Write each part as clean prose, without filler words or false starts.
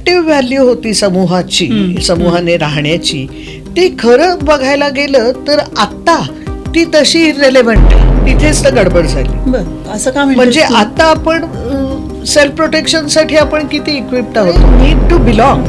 Collective value होती समूहाची, समूहाने राहण्याची, ती खरं बघायला गेलं तर आता ती तशी इररिलेव्हंट आहे. तिथेच तर गडबड झाली. असं का म्हणजे आता आपण सेल्फ प्रोटेक्शनसाठी आपण किती इक्विप्ड आहोत. नीड टू बिलॉंग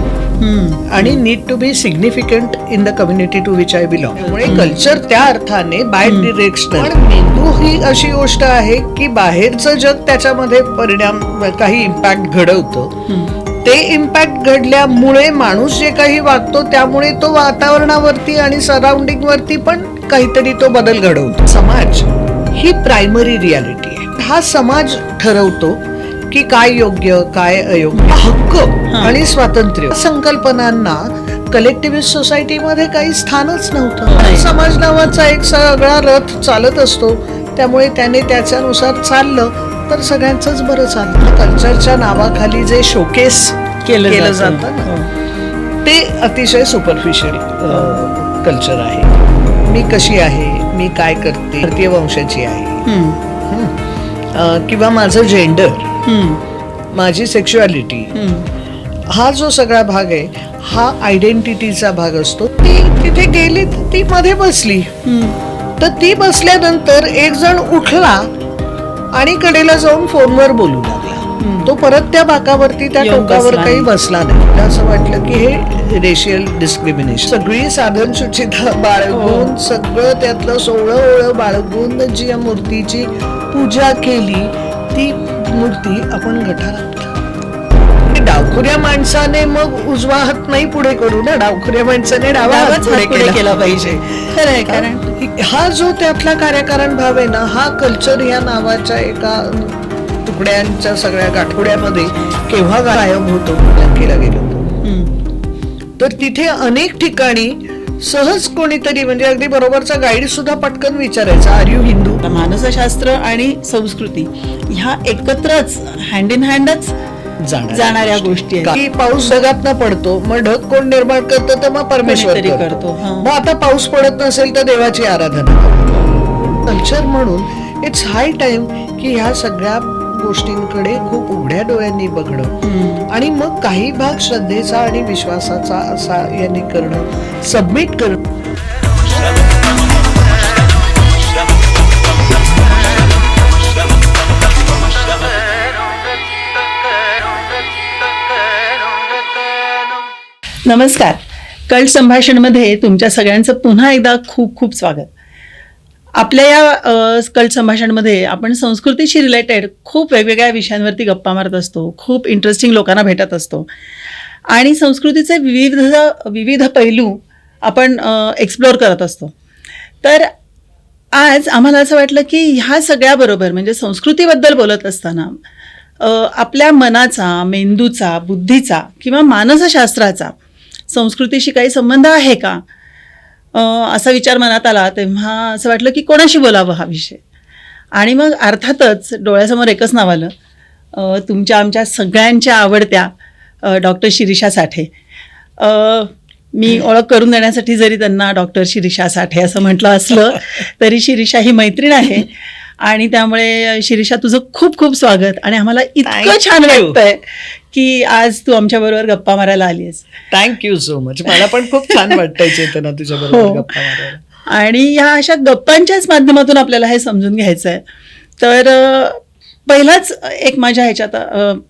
आणि need to be significant in the community to which I belong. त्यामुळे कल्चर त्या अर्थाने बाय डिरेक्शनल. पण मेंदू ही अशी गोष्ट आहे की बाहेरचं जग त्याच्यामध्ये परिणाम, काही इम्पॅक्ट घडवतं. ते इम्पॅक्ट घडल्यामुळे माणूस जे काही वागतो त्यामुळे तो वातावरणावरती आणि सराउंडिंग वरती पण काहीतरी तो बदल घडवतो. समाज ही प्रायमरी रियालिटी आहे. हा समाज ठरवतो की काय योग्य काय अयोग्य. हक्क आणि स्वातंत्र्य संकल्पनांना कलेक्टिव्हिस्ट सोसायटीमध्ये काही स्थानच नव्हतं. समाज नावाचा एक सगळा रथ चालत असतो, त्यामुळे त्याने त्याच्यानुसार चाललं तर सगळ्यांचंच बरं चालतं. कल्चरच्या नावाखाली जे शोकेस केलं जातं ना, ते अतिशय सुपरफिशियल कल्चर आहे. मी कशी आहे, मी काय करते, भारतीय वंशाची आहे, किंवा माझं जेंडर, माझी सेक्शुअलिटी, हा जो सगळा भाग आहे हा आयडेंटिटीचा भाग असतो. ती तिथे गेली, ती मध्ये बसली, तर ती बसल्यानंतर एक जण उठला आणि कडेला जाऊन फोनवर बोलू लागला. तो परत त्या बाकावरती त्या टोकावर काही बसला नाही. असं वाटलं की हे रेशियल डिस्क्रिमिनेशन. सगळी साधन सुचिता बाळगून, सगळं त्यातलं 16 ओळं बाळगून जी मूर्तीची पूजा केली, ती मूर्ती आपण गटारात. डावखुऱ्या माणसाने मग उजवा हात नाही पुढे करू ना, डावखुऱ्या माणसाने डावा हात पुढे केला पाहिजे. खरंय. कारण हा जो त्यातला कार्यकारण भाव आहे ना, हा कल्चर या नावाच्या एका तुकड्यांच्या सगळ्या गाठोड्यामध्ये केव्हा गायब होतो केला गेलो. तर तिथे अनेक ठिकाणी सहज कोणीतरी, म्हणजे अगदी बरोबरचा गाईड सुद्धा पटकन विचारायचा, आर यू हिंदू. मानसशास्त्र आणि संस्कृती ह्या एकत्रच हँड इन हँडच जाणाऱ्या गोष्टी आहेत. की पाऊस ढगात पडतो, मग ढग कोण निर्माण करतो, तर मग परमेश्वर करतो. मग आता पाऊस पडत नसेल तर देवाची आराधना. कल्चर म्हणून इट्स हाय टाइम की ह्या सगळ्या गोष्टींकडे खूप उघड्या डोळ्यांनी बघणं, आणि मग काही भाग श्रद्धेचा आणि विश्वासाचा असा यांनी करणं, सबमिट करणं. नमस्कार. कल्ट संभाषणमध्ये तुमच्या सगळ्यांचं पुन्हा एकदा खूप खूप स्वागत. आपल्या या कल्ट संभाषणमध्ये आपण संस्कृतीशी रिलेटेड खूप वेगवेगळ्या विषयांवरती गप्पा मारत असतो, खूप इंटरेस्टिंग लोकांना भेटत असतो, आणि संस्कृतीचे विविध पैलू आपण एक्सप्लोअर करत असतो. तर आज आम्हाला असं वाटलं की ह्या सगळ्याबरोबर, म्हणजे संस्कृतीबद्दल बोलत असताना आपल्या मनाचा, मेंदूचा, बुद्धीचा किंवा मानसशास्त्राचा संस्कृतीशी काही संबंध आहे का, असा विचार मनात आला. तेव्हा असं वाटलं की कोणाशी बोलावं हा विषय. आणि मग अर्थातच डोळ्यासमोर एकच नाव आलं, तुमच्या आमच्या सगळ्यांच्या आवडत्या डॉक्टर शिरीषा साठे. मी ओळख करून देण्यासाठी जरी त्यांना डॉक्टर शिरीषा साठे असं म्हटलं असलं तरी शिरीषा ही मैत्रीण आहे, आणि त्यामुळे शिरीषा तुझं खूप खूप स्वागत. आणि आम्हाला इतकं छान वाटतंय की आज तू आमच्या बरोबर गप्पा मारायला आलीस. Thank you so much. मला पण खूप छान वाटतंय चेतना तुझ्या बरोबर गप्पा मारायला. आणि ह्या अशा गप्पांच्याच माध्यमातून आपल्याला हे समजून घ्यायचं आहे. तर पहिलाच एक माझ्या ह्याच्यात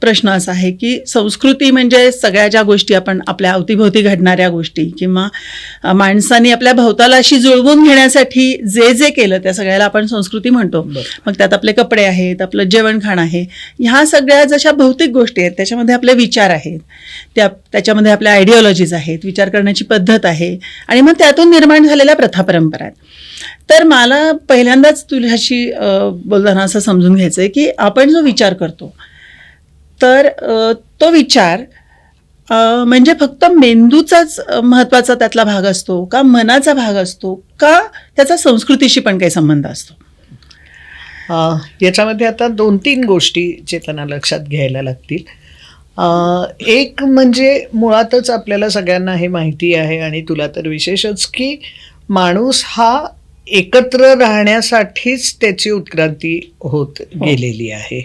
प्रश्न असा आहे की संस्कृती म्हणजे सगळ्या ज्या गोष्टी आपण आपल्या अवतीभोवती घडणाऱ्या गोष्टी किंवा माणसांनी आपल्या भोवतालाशी जुळवून घेण्यासाठी जे जे केलं त्या सगळ्याला आपण संस्कृती म्हणतो. मग त्यात आपले कपडे आहेत, आपलं जेवणखाण आहे, ह्या सगळ्या जशा भौतिक गोष्टी आहेत, त्याच्यामध्ये आपले विचार आहेत, त्याच्यामध्ये आपल्या आयडिओलॉजीज आहेत, विचार करण्याची पद्धत आहे, आणि मग त्यातून निर्माण झालेल्या प्रथा परंपरा आहेत. तर मला पहिल्यांदाच तुझ्याशी बोलताना असं समजून घ्यायचं आहे की आपण जो विचार करतो तर तो विचार म्हणजे फक्त मेंदूचाच महत्त्वाचा त्यातला भाग असतो का, मनाचा भाग असतो का, त्याचा संस्कृतीशी पण काही संबंध असतो? याच्यामध्ये आता 2-3 गोष्टी चेतना लक्षात घ्यायला लागतील. एक म्हणजे मुळातच आपल्याला सगळ्यांना हे माहिती आहे, आणि तुला तर विशेषच, की माणूस हा एकत्र राहण्यासाठीच त्याची उत्क्रांती होत गेलेली आहे.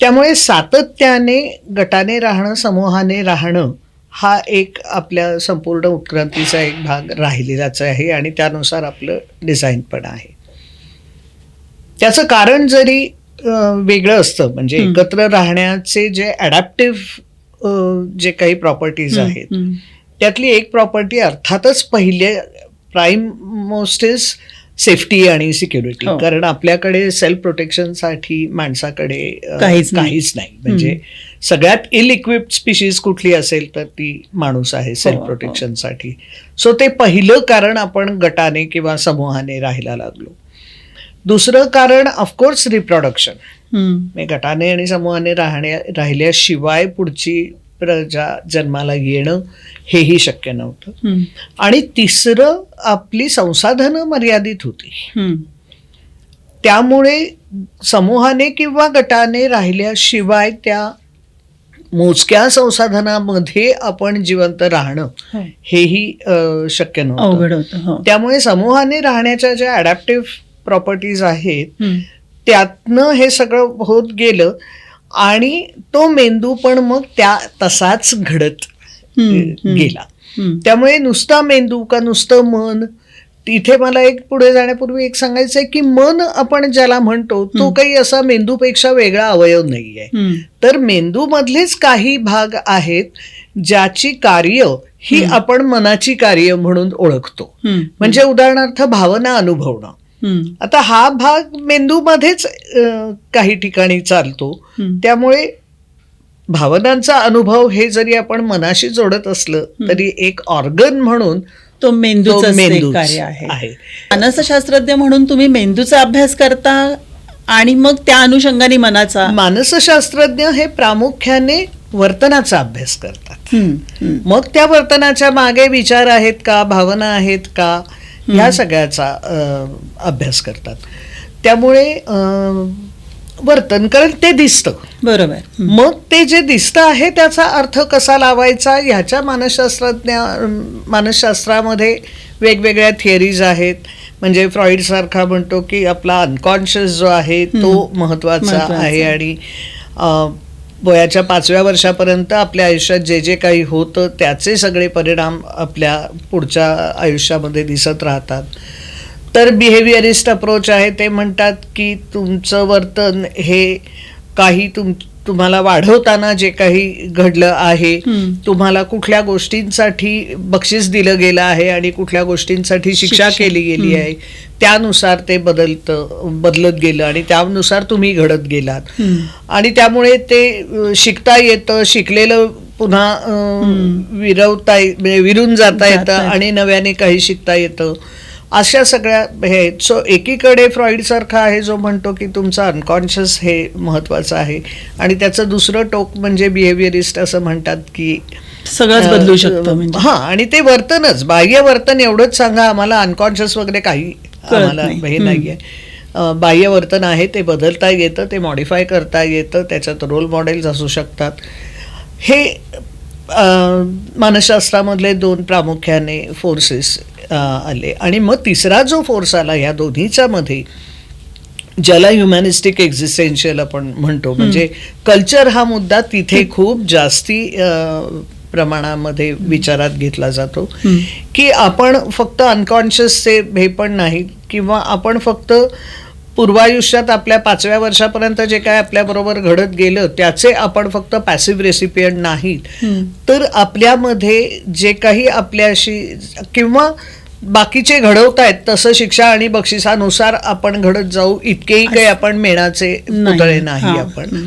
त्यामुळे सातत्याने गटाने राहणं, समूहाने राहणं हा एक आपल्या संपूर्ण उत्क्रांतीचा एक भाग राहिलेलाच आहे आणि त्यानुसार आपलं डिझाईन पण आहे. त्याचं कारण जरी वेगळं असतं, म्हणजे एकत्र राहण्याचे जे ॲडॅप्टिव्ह जे काही प्रॉपर्टीज आहेत त्यातली एक प्रॉपर्टी अर्थातच पहिले प्राईम मोस्ट इज सेफ्टी आणि सिक्युरिटी. कारण आपल्याकडे सेल्फ प्रोटेक्शनसाठी माणसाकडे काहीच नाही. म्हणजे सगळ्यात इल इक्विप्ड स्पीशीज कुठली असेल तर ती माणूस आहे सेल्फ प्रोटेक्शनसाठी. सो ते पहिलं कारण आपण गटाने किंवा समूहाने राहायला लागलो. दुसरं कारण ऑफकोर्स रिप्रोडक्शन. गटाने आणि समूहाने राहिल्याशिवाय पुढची प्रजा जन्माला येणं हेही शक्य नव्हतं. आणि तिसरं आपली संसाधनं मर्यादित होती. त्यामुळे समूहाने किंवा गटाने राहिल्याशिवाय त्या मोजक्या संसाधनामध्ये आपण जिवंत राहणं हेही शक्य नव्हतं. त्यामुळे समूहाने राहण्याच्या ज्या ॲडॅप्टिव्ह प्रॉपर्टीज आहेत त्यातनं हे सगळं होत गेलं आणि तो मेंदू पण मग त्या तसाच घडत गेला. त्यामुळे नुसता मेंदू का नुसतं मन, तिथे मला एक पुढे जाण्यापूर्वी एक सांगायचं आहे की मन आपण ज्याला म्हणतो तो काही असा मेंदूपेक्षा वेगळा अवयव नाहीये. तर मेंदूमधलेच काही भाग आहेत ज्याची कार्य ही आपण मनाची कार्य म्हणून ओळखतो. म्हणजे उदाहरणार्थ भावना अनुभवणं. आता हा भाग मेंदूमध्येच काही ठिकाणी चालतो. त्यामुळे भावनांचा अनुभव हे जरी आपण मनाशी जोडत असलं तरी एक ऑर्गन म्हणून तो मेंदूचं कार्य आहे. मानसशास्त्रज्ञ म्हणून तुम्ही मेंदूचा अभ्यास करता आणि मग त्या अनुषंगाने मनाचा. मानसशास्त्रज्ञ हे प्रामुख्याने वर्तनाचा अभ्यास करतात. मग त्या वर्तनाच्या मागे विचार आहेत का, भावना आहेत का, ह्या सगळ्याचा अभ्यास करतात. त्यामुळे वर्तन, कारण ते दिसतं. बरोबर. मग ते जे दिसतं आहे त्याचा अर्थ कसा लावायचा ह्याच्या मानसशास्त्रामध्ये वेगवेगळ्या थिअरीज आहेत. म्हणजे फ्रॉइड सारखा म्हणतो की आपला अनकॉन्शियस जो आहे तो महत्वाचा आहे आणि वयाच्या 5व्या वर्षापर्यंत आपल्या आयुष्यात जे जे काही होतं त्याचे सगळे परिणाम आपल्या पुढच्या आयुष्यामध्ये दिसत राहतात. तर बिहेवियरिस्ट अप्रोच आहे, ते म्हणतात की तुमचं वर्तन हे काही तुम्हाला वाढवताना जे काही घडलं आहे, तुम्हाला कुठल्या गोष्टींसाठी बक्षीस दिलं गेलं आहे आणि कुठल्या गोष्टींसाठी शिक्षा केली गेली आहे, त्यानुसार ते बदलत गेलं आणि त्यानुसार तुम्ही घडत गेलात. आणि त्यामुळे ते शिकता येतं, शिकलेलं पुन्हा विरून जाता येतं आणि नव्याने काही शिकता येतं. अशा सगळ्या हे. सो एकीकडे फ्रॉइड सारखा आहे जो म्हणतो की तुमचं अनकॉन्शियस हे महत्वाचं आहे आणि त्याचं दुसरं टोक म्हणजे बिहेवियरिस्ट असं म्हणतात की सगळंच बदलू शकतं. हा, आणि ते वर्तनच, बाह्य वर्तन एवढंच सांगा, आम्हाला अनकॉन्शियस वगैरे काही आम्हाला हे नाहीये. बाह्य वर्तन आहे ते बदलता येतं, ते मॉडिफाय करता येतं, त्याच्यात रोल मॉडेल्स असू शकतात. हे मानसशास्त्रामधले दोन प्रामुख्याने फोर्सेस आले. आणि मग तिसरा जो फोर्स आला या दोन्हीच्या मध्ये, ज्याला ह्युमॅनिस्टिक एक्झिस्टेन्शियल आपण म्हणतो, म्हणजे कल्चर हा मुद्दा तिथे खूप जास्ती प्रमाणामध्ये विचारात घेतला जातो की आपण फक्त अनकॉन्शियसचे हे पण नाही, किंवा आपण फक्त पूर्वायुष्यात आपल्या 5व्या वर्षापर्यंत जे काय आपल्याबरोबर घडत गेलं त्याचे आपण फक्त पॅसिव्ह रेसिपियंट नाहीत, तर आपल्यामध्ये जे काही आपल्याशी किंवा बाकीचे घडवतायत तसं शिक्षा आणि बक्षिसानुसार आपण घडत जाऊ इतकेही काही आपण मेणाचे पुतळे नाही आपण.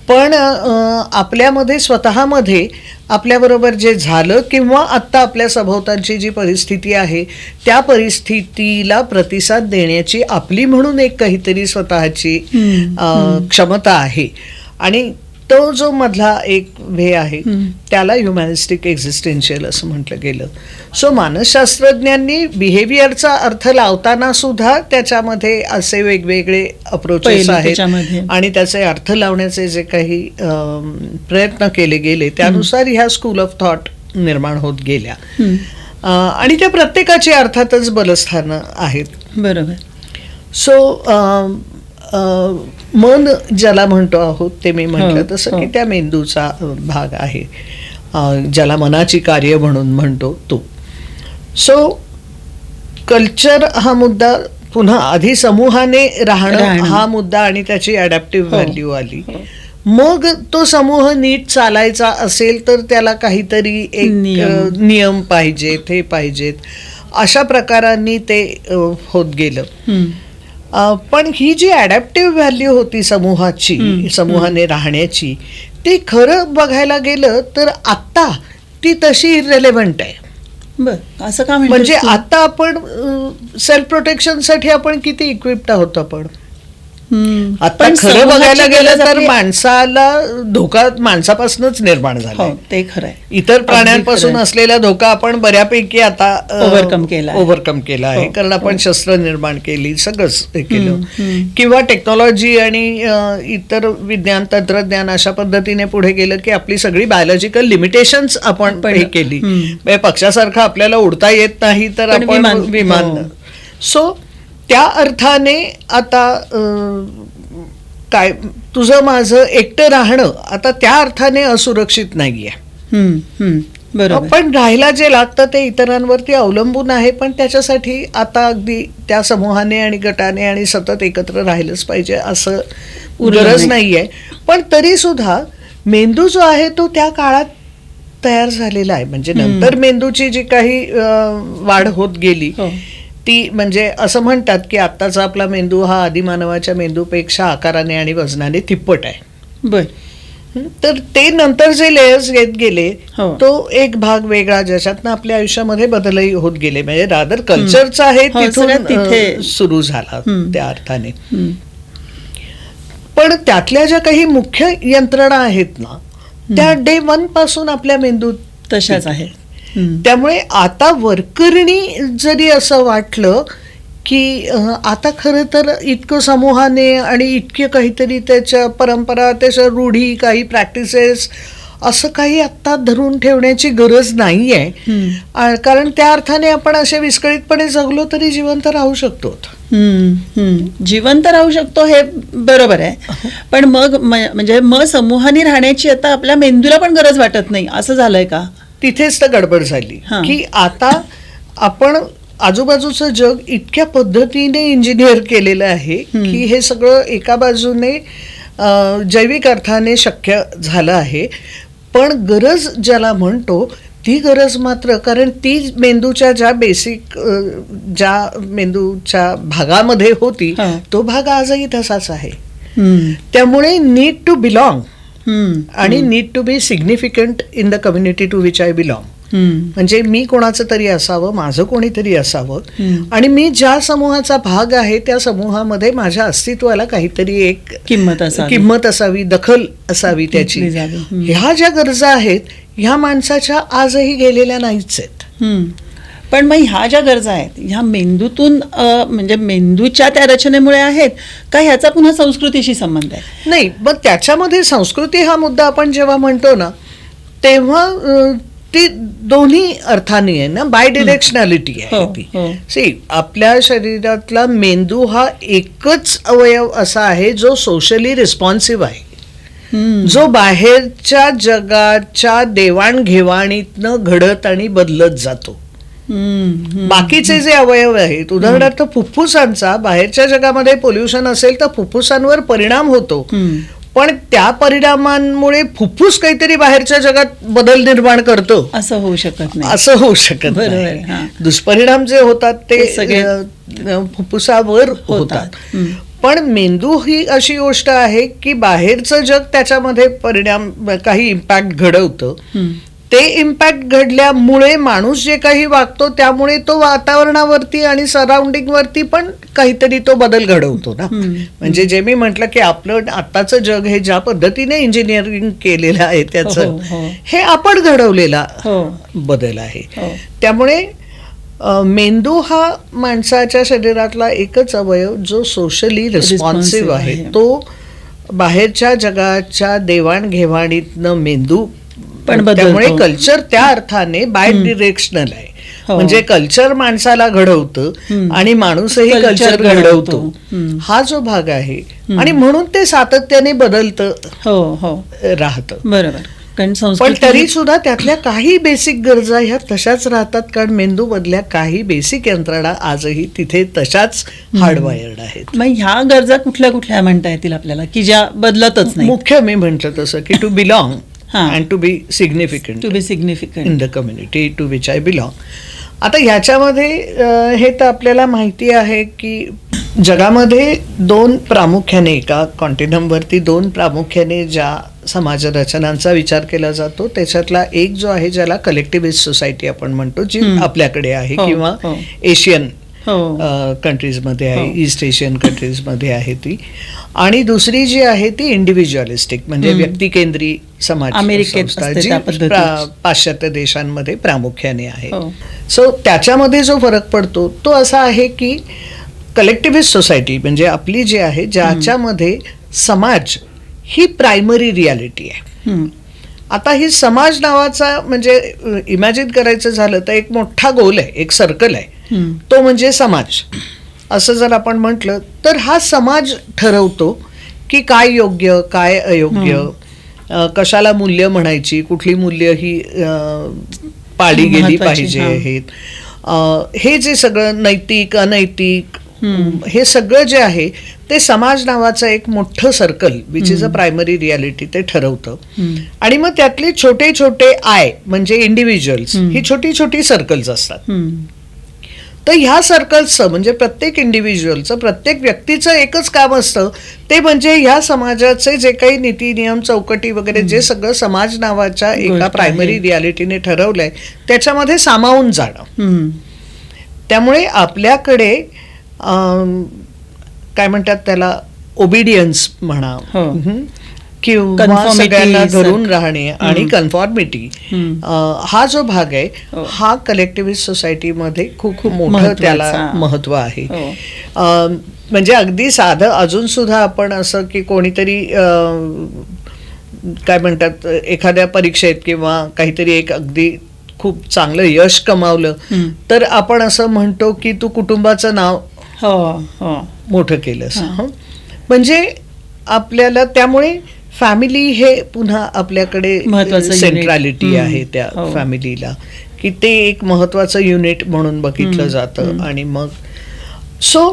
पण आपल्यामध्ये स्वतःमध्ये आपल्याबरोबर जे झालं किंवा आत्ता आपल्या सभोवतालची जी परिस्थिती आहे त्या परिस्थितीला प्रतिसाद देण्याची आपली म्हणून एक काहीतरी स्वतःची क्षमता आहे. आणि तो जो मधला एक वे आहे त्याला ह्युमॅनिस्टिक एक्झिस्टेन्शियल असं म्हटलं गेलं. सो मानसशास्त्रज्ञांनी बिहेवियरचा अर्थ लावताना सुद्धा त्याच्यामध्ये असे वेगवेगळे अप्रोचेस आहेत आणि त्याचे अर्थ लावण्याचे जे काही प्रयत्न केले गेले त्यानुसार ह्या स्कूल ऑफ थॉट निर्माण होत गेल्या. आणि त्या प्रत्येकाची अर्थातच बलस्थानं आहेत. बरोबर. सो मन ज्याला म्हणतो आहोत ते मी म्हटलं हो, तसं हो. की त्या मेंदूचा भाग आहे, ज्याला मनाची कार्य म्हणून म्हणतो तो. सो कल्चर हा मुद्दा, पुन्हा आधी समूहाने राहणं हा मुद्दा आणि त्याची अडॅप्टिव्ह व्हॅल्यू आली. मग तो समूह नीट चालायचा असेल तर त्याला काहीतरी एक नियम पाहिजेत, हे पाहिजेत, अशा प्रकारांनी ते होत गेलं. पण ही जी अडॅप्टिव्ह व्हॅल्यू होती समूहाची, समूहाने राहण्याची, ती खरं बघायला गेलं तर आता ती तशी इररेलेव्हंट आहे. असं का म्हणजे आता आपण सेल्फ प्रोटेक्शनसाठी आपण किती इक्विप्ड आहोत आपण. आता खरं बघायला गेलं तर माणसाला धोका माणसापासूनच निर्माण झाला, ते खरं आहे. इतर प्राण्यांपासून असलेला धोका आपण बऱ्यापैकी आता ओव्हरकम केला आहे, कारण आपण शस्त्र निर्माण केली, सगळंच केलं, किंवा टेक्नॉलॉजी आणि इतर विज्ञान तंत्रज्ञान अशा पद्धतीने पुढे गेलं की आपली सगळी बायोलॉजिकल लिमिटेशन्स आपण हे केली. पक्षासारखं आपल्याला उडता येत नाही तर आपण विमान. सो त्या अर्थाने आता काय तुझं माझं एकटं राहणं आता त्या अर्थाने असुरक्षित नाहीये. पण राहायला जे लागतं ते इतरांवरती अवलंबून आहे, पण त्याच्यासाठी आता अगदी त्या समूहाने आणि गटाने आणि सतत एकत्र राहिलंच पाहिजे असं गरज नाहीये. पण तरी सुद्धा मेंदू जो आहे तो त्या काळात तयार झालेला आहे. म्हणजे नंतर मेंदूची जी काही वाढ होत गेली ती, म्हणजे असं म्हणतात की आत्ताचा आपला मेंदू हा आदिमानवाच्या मेंदूपेक्षा आकाराने आणि वजनाने तिप्पट आहे. तर ते नंतर जे लेयर्स येत गेले तो एक भाग वेगळा, ज्याच्यातनं आपल्या आयुष्यामध्ये बदलही होत गेले. म्हणजे रादर कल्चरचा आहे तिथून सुरू झाला त्या अर्थाने. पण त्यातल्या ज्या काही मुख्य यंत्रणा आहेत ना त्या डे 1 पासून आपल्या मेंदूत तशाच आहेत. त्यामुळे आता वरकरणी जरी असं वाटलं की आता खरं तर इतकं समूहाने आणि इतके काहीतरी त्याच्या परंपरा, त्याच्या रूढी, काही प्रॅक्टिसेस असं काही आत्ता धरून ठेवण्याची गरज नाही आहे, कारण त्या अर्थाने आपण असे विस्कळीतपणे जगलो तरी जिवंत राहू शकतो. जिवंत राहू शकतो हे बरोबर आहे. पण मग म्हणजे मग समूहाने राहण्याची आता आपल्या मेंदूला पण गरज वाटत नाही असं झालंय का? तिथेच तर गडबड झाली की आता आपण आजूबाजूचं जग इतक्या पद्धतीने इंजिनियर केलेलं आहे की हे सगळं एका बाजूने जैविक अर्थाने शक्य झालं आहे, पण गरज ज्याला म्हणतो ती गरज मात्र, कारण ती मेंदूच्या ज्या बेसिक ज्या मेंदूच्या भागामध्ये होती तो भाग आजही तसाच आहे. त्यामुळे नीड टू बिलॉंग आणि need to be significant in the community to which I belong. म्हणजे मी कोणाचं तरी असावं, माझं कोणीतरी असावं, आणि मी ज्या समूहाचा भाग आहे त्या समूहामध्ये माझ्या अस्तित्वाला काहीतरी एक किंमत असावी, दखल असावी त्याची. ह्या ज्या गरजा आहेत ह्या माणसाच्या आजही गेलेल्या नाहीच आहेत. पण मग ह्या ज्या गरजा आहेत ह्या मेंदूतून म्हणजे मेंदूच्या त्या रचनेमुळे आहेत का ह्याचा पुन्हा संस्कृतीशी संबंध आहे? नाही, मग त्याच्यामध्ये संस्कृती हा मुद्दा आपण जेव्हा म्हणतो ना तेव्हा ती दोन्ही अर्थाने आहे ना, बाय डिरेक्शनॅलिटी आहे ती. सी, आपल्या शरीरातला मेंदू हा एकच अवयव असा आहे जो सोशली रिस्पॉन्सिव्ह आहे, जो बाहेरच्या जगाच्या देवाणघेवाणीतनं घडत आणि बदलत जातो. बाकीचे जे अवयव आहेत, उदाहरणार्थ फुफ्फुसांचा बाहेरच्या जगामध्ये पोल्युशन असेल तर फुफ्फुसांवर परिणाम होतो, पण त्या परिणामांमुळे फुफ्फुस काहीतरी बाहेरच्या जगात बदल निर्माण करतो असं होऊ शकत नाही. असं होऊ शकत नाही. दुष्परिणाम जे होतात ते सगळे फुफ्फुसावर होतात. पण मेंदू ही अशी गोष्ट आहे की बाहेरचं जग त्याच्यामध्ये परिणाम, काही इम्पॅक्ट घडवतं. ते इम्पॅक्ट घडल्यामुळे माणूस जे काही वागतो त्यामुळे तो वातावरणावरती आणि सराउंडिंग वरती पण काहीतरी तो बदल घडवतो ना. म्हणजे जे मी म्हटलं की आपलं आत्ताचं जग हे ज्या पद्धतीने इंजिनिअरिंग केलेलं आहे त्याचं हे आपण घडवलेला बदल आहे. त्यामुळे मेंदू हा माणसाच्या शरीरातला एकच अवयव जो सोशली रिस्पॉन्सिव्ह आहे. तो बाहेरच्या जगाच्या देवाणघेवाणीतनं मेंदू, त्यामुळे कल्चर त्या अर्थाने बाय डिरेक्शनल आहे. म्हणजे कल्चर माणसाला घडवतं आणि माणूसही Culture कल्चर घडवतो. घडवतो, हा जो भाग आहे. आणि म्हणून ते सातत्याने बदलतं हो राहतं. बरोबर. कारण पण संस्कृती तरी सुद्धा त्यातल्या काही बेसिक गरजा ह्या तशाच राहतात, कारण मेंदू मधल्या काही बेसिक यंत्रणा आजही तिथे तशाच हार्डवायर्ड आहेत. मग ह्या गरजा कुठल्या कुठल्या म्हणता येतील आपल्याला की ज्या बदलतच नाही? मुख्य मी म्हटलं तसं की to belong and to be significant to be significant in the community to which I belong. आता ह्याच्यामध्ये हे तर आपल्याला माहिती आहे की जगामध्ये दोन प्रामुख्याने, एका कॉन्टिनमवरती दोन प्रामुख्याने ज्या समाज रचनांचा विचार केला जातो, त्याच्यातला एक जो आहे ज्याला कलेक्टिव्हिस्ट सोसायटी आपण म्हणतो, जी आपल्याकडे आहे किंवा एशियन कंट्रीजमध्ये आहे, ईस्ट एशियन कंट्रीजमध्ये आहे ती. आणि दुसरी जी आहे ती इंडिव्हिज्युअलिस्टिक म्हणजे व्यक्तिकेंद्री समाज संस्था, जी पाश्चात्य देशांमध्ये प्रामुख्याने आहे. सो त्याच्यामध्ये जो फरक पडतो तो असा आहे की कलेक्टिव्हिस्ट सोसायटी म्हणजे आपली जी आहे, ज्याच्यामध्ये समाज ही प्रायमरी रियालिटी आहे. आता ही समाज नावाचा म्हणजे इमॅजिन करायचं झालं तर एक मोठा गोल आहे, एक सर्कल आहे, तो म्हणजे समाज. असं जर आपण म्हटलं तर हा समाज ठरवतो की काय योग्य काय अयोग्य, कशाला मूल्य म्हणायची, कुठली मूल्य ही पाळली गेली पाहिजे आहेत, हे जे सगळं नैतिक अनैतिक हे सगळं जे आहे ते समाज नावाचं एक मोठं circle which is a primary reality ते ठरवतं. आणि मग त्यातले छोटे छोटे आय म्हणजे इंडिव्हिज्युअल्स ही छोटी छोटी सर्कल्स असतात. तर ह्या सर्कल्सचं म्हणजे प्रत्येक इंडिव्हिज्युअलचं, प्रत्येक व्यक्तीचं एकच काम असतं, ते म्हणजे ह्या समाजाचे जे काही नीती नियम चौकटी वगैरे जे सगळं समाज नावाच्या एका प्रायमरी रियालिटीने ठरवलंय त्याच्यामध्ये सामावून जाणं. त्यामुळे आपल्याकडे काय म्हणतात त्याला ओबिडियन्स म्हणा किंवा सगळ्यांना धरून राहणे आणि कन्फॉर्मिटी, हा जो भाग आहे हा कलेक्टिव्हिस्ट सोसायटीमध्ये खूप मोठं त्याला महत्व आहे. म्हणजे अगदी साधं अजून सुद्धा आपण असं की कोणीतरी काय म्हणतात एखाद्या परीक्षेत किंवा काहीतरी एक अगदी खूप चांगलं यश कमावलं तर आपण असं म्हणतो की तू कुटुंबाचं नाव मोठं केलंस. म्हणजे आपल्याला त्यामुळे फॅमिली हे पुन्हा आपल्याकडे सेंट्रॅलिटी आहे त्या फॅमिलीला, की ते एक महत्वाचं युनिट म्हणून बघितलं जातं. आणि मग सो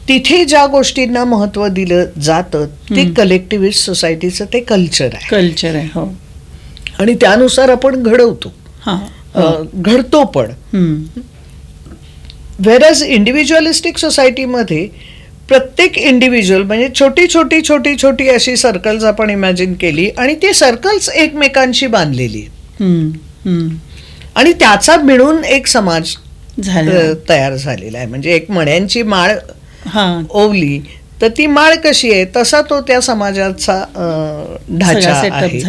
तिथे ज्या गोष्टींना महत्व दिलं जातं ते कलेक्टिव्हिस्ट सोसायटीचं ते कल्चर आहे. आणि त्यानुसार आपण घडवतो, घडतो पण. व्हेरज इंडिव्हिज्युअलिस्टिक सोसायटीमध्ये प्रत्येक इंडिव्हिज्युअल म्हणजे छोटी छोटी छोटी छोटी अशी सर्कल्स आपण इमॅजिन केली आणि ती सर्कल्स एकमेकांशी बांधलेली आणि त्याचा मिळून एक समाज तयार झालेला आहे. म्हणजे एक मण्यांची माळ ओवली तर ती माळ कशी आहे तसा तो त्या समाजाचा ढाचा आहे.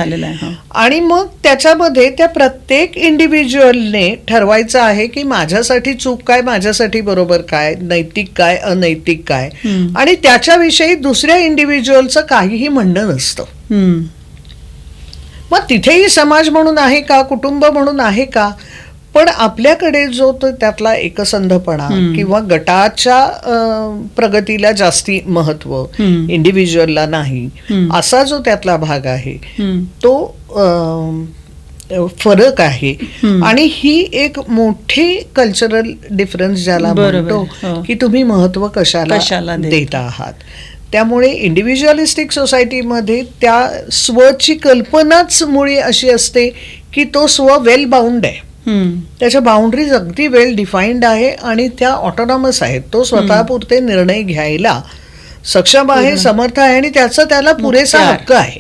आणि मग त्याच्यामध्ये त्या प्रत्येक इंडिव्हिज्युअलने ठरवायचं आहे की माझ्यासाठी चूक काय, माझ्यासाठी बरोबर काय, नैतिक काय, अनैतिक काय, आणि त्याच्याविषयी दुसऱ्या इंडिव्हिज्युअलचं काहीही म्हणणं नसतं. मग तिथेही समाज म्हणून आहे का, कुटुंब म्हणून आहे का, पण आपल्याकडे जो तो त्यातला एकसंधपणा किंवा गटाच्या प्रगतीला जास्ती महत्व, इंडिव्हिज्युअलला नाही, असा जो त्यातला भाग आहे तो फरक आहे. आणि ही एक मोठी कल्चरल डिफरन्स ज्याला म्हणतो की तुम्ही महत्व कशाला देत आहात. त्यामुळे इंडिव्हिज्युअलिस्टिक सोसायटीमध्ये त्या स्वची कल्पनाच मुळी अशी असते की तो स्व वेल बाउंड आहे, त्याच्या बाउंड्रीज अगदी वेल डिफाईन्ड आहे आणि त्या ऑटोनॉमस आहेत. तो स्वतःपुरते निर्णय घ्यायला सक्षम आहे, समर्थ आहे आणि त्याचा त्याला पुरेसा हक्क आहे.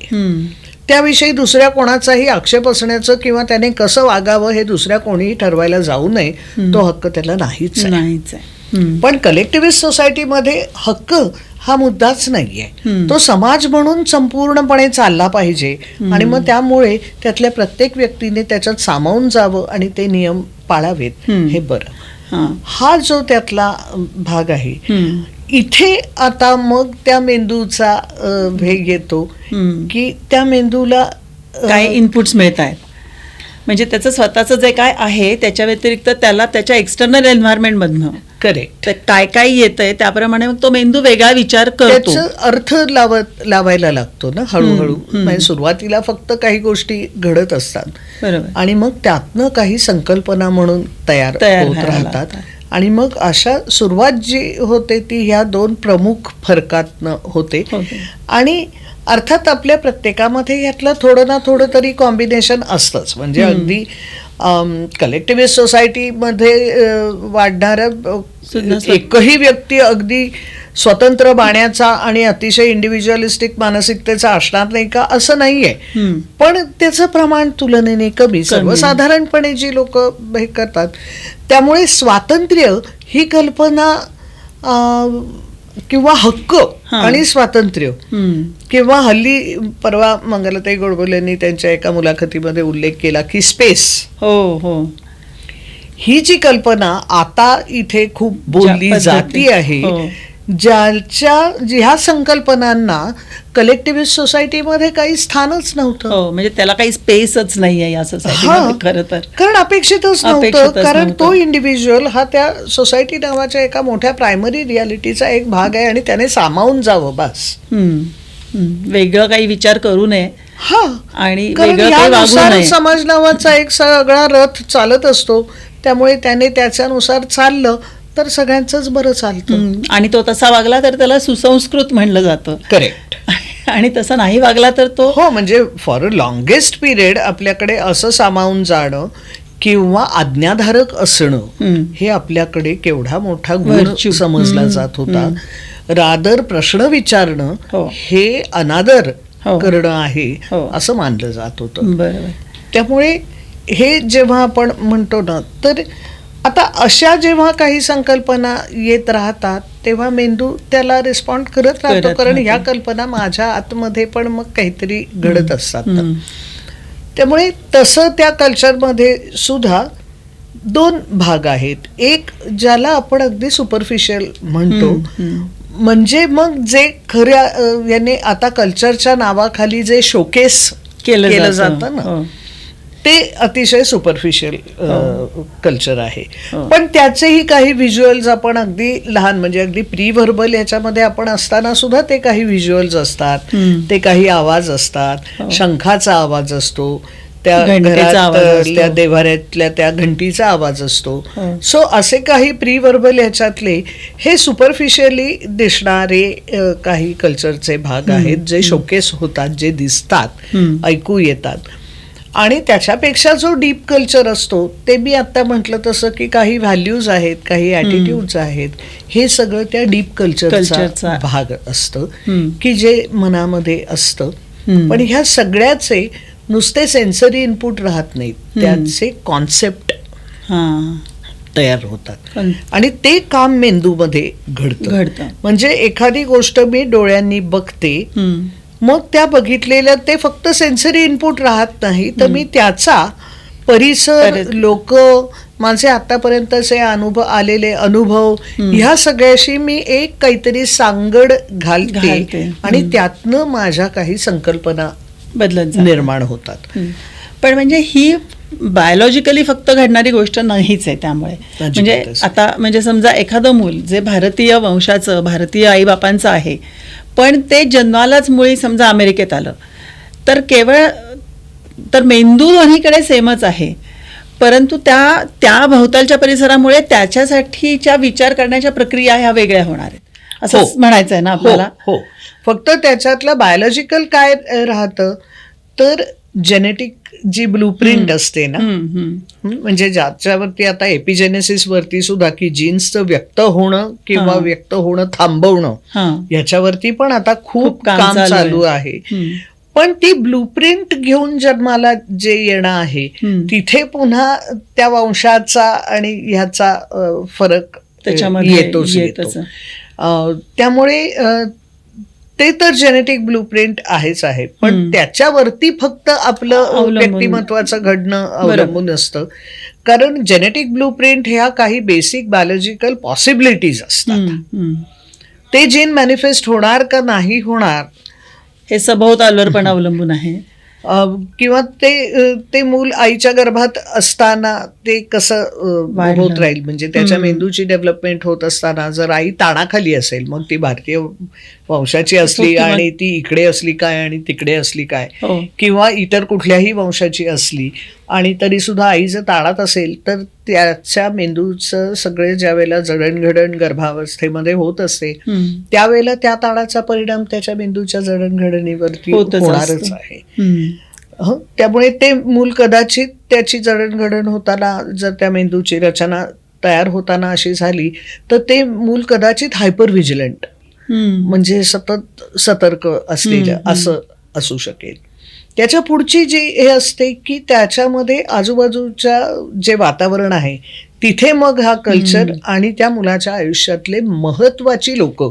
त्याविषयी दुसऱ्या कोणाचाही आक्षेप असण्याचं किंवा त्याने कसं वागावं हे दुसऱ्या कोणीही ठरवायला जाऊ नये, तो हक्क त्याला नाहीच आहे. पण कलेक्टिव्हिस्ट सोसायटीमध्ये हक्क हा मुद्दाच नाहीये, तो समाज म्हणून संपूर्णपणे चालला पाहिजे. आणि मग त्यामुळे त्यातल्या प्रत्येक व्यक्तीने त्याच्यात सामावून जावं आणि ते नियम पाळावेत हे बरं. हा जो त्यातला भाग आहे, इथे आता मग त्या मेंदूचा भेग येतो की त्या मेंदूला काय इनपुट्स मिळत आहेत. म्हणजे त्याचं स्वतःचं जे काय आहे त्याच्या व्यतिरिक्त त्याला त्याच्या एक्सटर्नल एन्व्हायरमेंटमधनं करेक्ट. तर काय काय येतंय त्याप्रमाणे मग तो मेंदू वेगळा विचार करतो. त्याचं अर्थ लावायला लागतो ना हळूहळू. म्हणजे सुरुवातीला फक्त काही गोष्टी घडत असतात बरोबर. आणि मग त्यातनं काही संकल्पना म्हणून तयार होत व्हायला राहतात. लागतात. आणि मग अशा सुरुवात जी होते ती ह्या दोन प्रमुख फरकातनं होते. आणि अर्थात आपल्या प्रत्येकामध्ये यातलं थोडं ना थोडं तरी कॉम्बिनेशन असतंच. म्हणजे अगदी कलेक्टिव्हिस्ट सोसायटीमध्ये वाढणाऱ्या एकही व्यक्ती अगदी स्वतंत्र बाण्याचा आणि अतिशय इंडिव्हिज्युअलिस्टिक मानसिकतेचा असणार नाही का असं नाहीये. पण त्याचं प्रमाण तुलनेने कमी सर्वसाधारणपणे जी लोक हे करतात. त्यामुळे स्वातंत्र्य ही कल्पना किंवा हक्क आणि स्वातंत्र्य किंवा हल्ली परवा मंगलाताई गोडबोलेंनी त्यांच्या एका मुलाखतीमध्ये उल्लेख केला की स्पेस ही जी कल्पना आता इथे खूप बोलली जाती आहे, ह्या संकल्पनांना कलेक्टिव्हिस्ट सोसायटीमध्ये काही स्थानच नव्हतं. म्हणजे त्याला काही स्पेसच नाहीये या सोसायटीमध्ये खरं तर. कारण अपेक्षितच नव्हतं. कारण तो इंडिव्हिज्युअल हा त्या सोसायटी नावाच्या एका मोठ्या प्रायमरी रियालिटीचा एक भाग आहे आणि त्याने सामावून जावं बस. वेगळं काही विचार करू नये. आणि समाज नावाचा एक सगळा रथ चालत असतो. त्यामुळे त्याने त्याच्यानुसार चाललं तर सगळ्यांचंच बरं चालतं. आणि तो तसा वागला तर त्याला सुसंस्कृत म्हणलं जातं. करेक्ट. आणि तसा नाही वागला तर तो म्हणजे फॉर अ लॉंगेस्ट पिरियड आपल्याकडे असं सामावून जाणं किंवा आज्ञाधारक असणं हे आपल्याकडे केवढा मोठा गुण समजला जात होता. रादर प्रश्न विचारणं हे अनादर करणं आहे असं मानलं जात होतं. बरोबर. त्यामुळे हे जेव्हा आपण म्हणतो ना तर आता अशा जेव्हा काही संकल्पना येत राहतात तेव्हा मेंदू त्याला रिस्पॉन्ड करत राहतो. कारण ह्या कल्पना माझ्या आतमध्ये पण मग काहीतरी घडत असतात. त्यामुळे तसं त्या कल्चरमध्ये सुद्धा दोन भाग आहेत. एक ज्याला आपण अगदी सुपरफिशियल म्हणतो, म्हणजे मग जे खऱ्या याने आता कल्चरच्या नावाखाली जे शोकेस केलं जातं ना ते अतिशय सुपरफिशियल कल्चर आहे. पण त्याचेही काही व्हिज्युअल्स आपण अगदी लहान म्हणजे अगदी प्री व्हर्बल याच्यामध्ये आपण असताना सुद्धा ते काही व्हिज्युअल्स असतात, ते काही आवाज असतात. शंखाचा आवाज असतो, त्या घरातल्या देव्हाऱ्यातल्या त्या घंटीचा आवाज असतो. सो असे काही प्री व्हर्बल ह्याच्यातले हे सुपरफिशियली दिसणारे काही कल्चरचे भाग आहेत जे शोकेस होतात, जे दिसतात, ऐकू येतात. आणि त्याच्यापेक्षा जो डीप कल्चर असतो ते मी आता म्हटलं तसं की काही व्हॅल्यूज आहेत, काही ॲटिट्यूड्स आहेत, हे सगळं त्या डीप कल्चरचा भाग असतं की जे मनामध्ये असतं. पण ह्या सगळ्याचे नुसते सेन्सरी इनपुट राहत नाहीत, त्याचे कॉन्सेप्ट तयार होतात आणि ते काम मेंदूमध्ये घडतं. म्हणजे एखादी गोष्ट मी डोळ्यांनी बघते, मग त्या बघितलेल्या ते फक्त सेन्सरी इनपुट राहत नाही तर मी त्याचा परिसर, लोक, माझे आतापर्यंतचे आलेले अनुभव ह्या सगळ्याशी मी एक काहीतरी सांगड घालते आणि त्यातनं माझ्या काही संकल्पना बदलत निर्माण होतात. पण म्हणजे ही बायोलॉजिकली फक्त घडणारी गोष्ट नाहीच आहे. त्यामुळे म्हणजे आता म्हणजे समजा एखादं मूल जे भारतीय वंशाचं, भारतीय आईबापांचं आहे, पण ते जन्मालाच मुळी समजा अमेरिकेत आलं तर केवळ तर मेंदू दोन्हीकडे सेमच आहे, परंतु त्या भोवतालच्या परिसरामुळे त्याच्यासाठीच्या विचार करण्याच्या प्रक्रिया ह्या वेगळ्या होणार आहेत असं म्हणायचं आहे ना आपल्याला. हो, फक्त त्याच्यातलं बायोलॉजिकल काय राहतं तर जेनेटिक जी ब्लूप्रिंट असते ना, म्हणजे ज्याच्यावरती आता एपिजेनेसिस वरती सुद्धा की जीन्सचं व्यक्त होणं किंवा व्यक्त होणं थांबवणं याच्यावरती पण आता खूप काम चालू आहे. पण ती ब्लूप्रिंट घेऊन जन्माला जे येणं आहे तिथे पुन्हा त्या वंशाचा आणि ह्याचा फरक येतोच. त्यामुळे ते तर जेनेटिक ब्लूप्रिंट आहेच आहे, पण त्याच्यावरती फक्त आपलं व्यक्तिमत्वाचं घडणं अवलंबून असतं. कारण जेनेटिक ब्लूप्रिंट ह्या काही बेसिक बायोलॉजिकल पॉसिबिलिटीज असतात. ते जीन मॅनिफेस्ट होणार का नाही होणार हे सभोवतालवर पण अवलंबून आहे. किंवा ते मूल आईच्या गर्भात असताना ते कसं वाढलं. होत राहील, म्हणजे त्याच्या मेंदूची डेव्हलपमेंट होत असताना जर आई ताणाखाली असेल, मग ती भारतीय वंशाची असली किंवा- आणि ती इकडे असली काय आणि तिकडे असली काय, हो. किंवा इतर कुठल्याही वंशाची असली आणि तरी सुद्धा आई जर ताणात असेल तर त्याच्या मेंदूचं सगळे ज्या वेळेला जडणघडण गर्भावस्थेमध्ये होत असते त्यावेळेला त्या ताणाचा परिणाम त्याच्या मेंदूच्या जडणघडणीवरती होतच होणारच असतो. आहे. त्यामुळे ते मूल कदाचित त्याची जडणघडण होताना जर त्या मेंदूची रचना तयार होताना अशी झाली तर ते मूल कदाचित हायपर व्हिजिलंट, म्हणजे सतत सतर्क असलेलं असं असू शकेल. त्याच्या पुढची जी हे असते की त्याच्यामध्ये आजूबाजूच्या जे वातावरण आहे तिथे मग हा कल्चर आणि त्या मुलाच्या आयुष्यातले महत्वाची लोक,